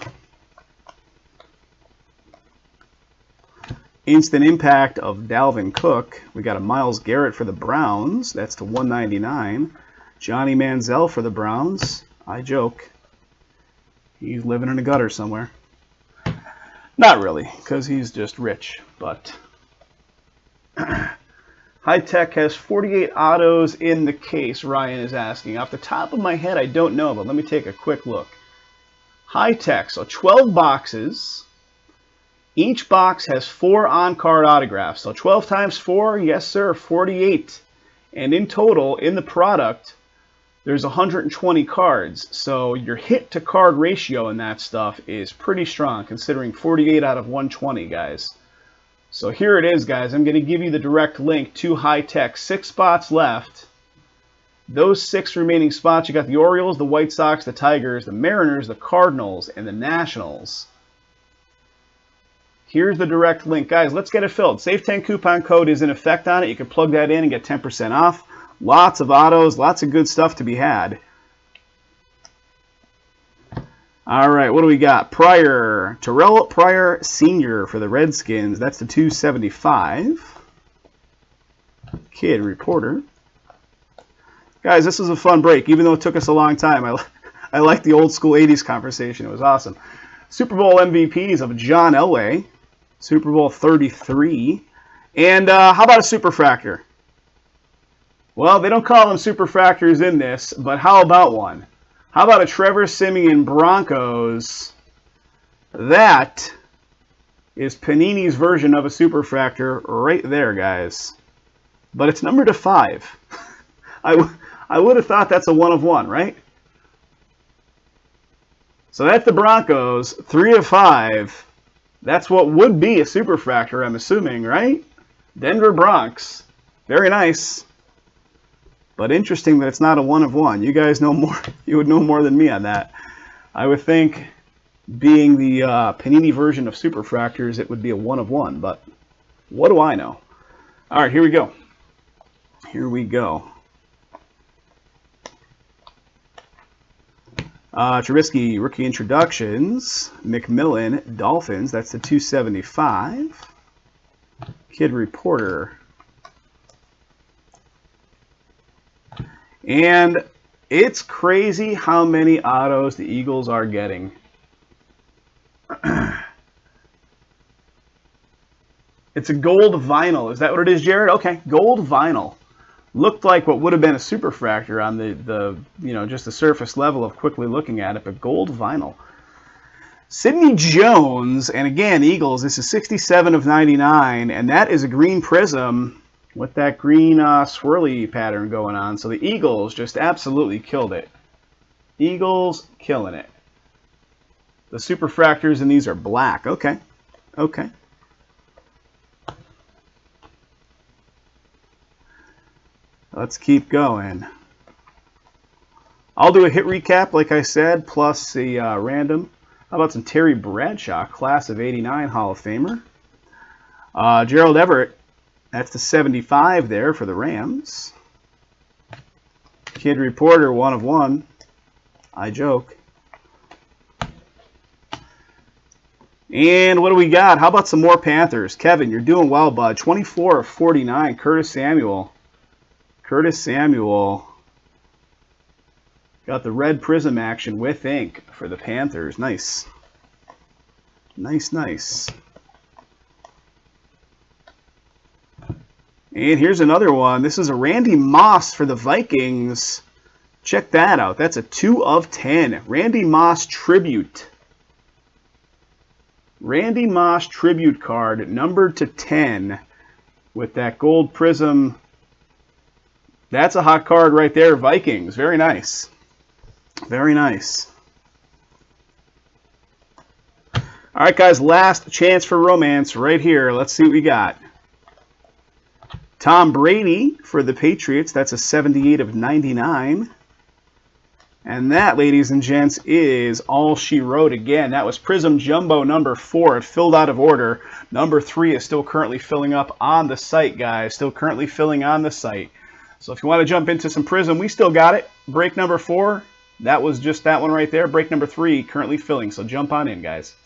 Instant impact of Dalvin Cook. We got a Myles Garrett for the Browns. That's to 199. Johnny Manziel for the Browns. I joke. He's living in a gutter somewhere. Not really, because he's just rich, but High Tech has 48 autos in the case, Ryan is asking. Off the top of my head, I don't know, but let me take a quick look. High Tech, so 12 boxes. Each box has 4 on-card autographs. So 12 times 4, yes sir, 48. And in total, in the product, there's 120 cards, so your hit-to-card ratio in that stuff is pretty strong, considering 48 out of 120, guys. So here it is, guys. I'm going to give you the direct link to High Tech. 6 spots left. Those 6 remaining spots, you got the Orioles, the White Sox, the Tigers, the Mariners, the Cardinals, and the Nationals. Here's the direct link. Guys, let's get it filled. Save 10 coupon code is in effect on it. You can plug that in and get 10% off. Lots of autos, lots of good stuff to be had. All right, what do we got? Pryor, Terrell Pryor Sr. for the Redskins. That's the 275. Kid Reporter. Guys, this was a fun break, even though it took us a long time. I like the old school 80s conversation. It was awesome. Super Bowl MVPs of John Elway. Super Bowl 33. And how about a Superfractor? Well, they don't call them Superfractors in this, but how about one? How about a Trevor Siemian Broncos? That is Panini's version of a Superfractor right there, guys. But it's numbered to 5. I would have thought that's a 1 of 1, right? So that's the Broncos, 3 of 5. That's what would be a Superfractor, I'm assuming, right? Denver Bronx. Very nice. But interesting that it's not a 1 of 1. You guys know more. You would know more than me on that. I would think, being the Panini version of Superfractors, it would be a 1 of 1. But what do I know? All right, here we go. Here we go. Trubisky, rookie introductions. McMillan, Dolphins. That's the 275. Kid Reporter. And it's crazy how many autos the Eagles are getting. It's a gold vinyl. Is that what it is, Jared? Okay, gold vinyl. Looked like what would have been a superfractor on the just the surface level of quickly looking at it, but gold vinyl. Sidney Jones, and again, Eagles, this is 67 of 99, and that is a green prism with that green swirly pattern going on. So the Eagles just absolutely killed it. Eagles killing it. The superfractors in these are black. Okay. Okay. Let's keep going. I'll do a hit recap, like I said, plus the random. How about some Terry Bradshaw, class of '89 Hall of Famer. Gerald Everett, that's the 75 there for the Rams. Kid Reporter, 1 of 1. I joke. And what do we got? How about some more Panthers? Kevin, you're doing well, bud. 24 of 49, Curtis Samuel. Curtis Samuel got the red prism action with ink for the Panthers. Nice. Nice, nice. And here's another one. This is a Randy Moss for the Vikings. Check that out. That's a 2 of 10. Randy Moss Tribute. Randy Moss Tribute card, numbered to 10 with that gold prism. That's a hot card right there, Vikings. Very nice. Very nice. All right, guys, last chance for romance right here. Let's see what we got. Tom Brady for the Patriots. That's a 78 of 99. And that, ladies and gents, is all she wrote. Again, that was Prizm Jumbo number 4. It filled out of order. Number 3 is still currently filling up on the site, guys. Still currently filling on the site. So if you want to jump into some Prizm, we still got it. Break number 4, that was just that one right there. Break number 3, currently filling. So jump on in, guys.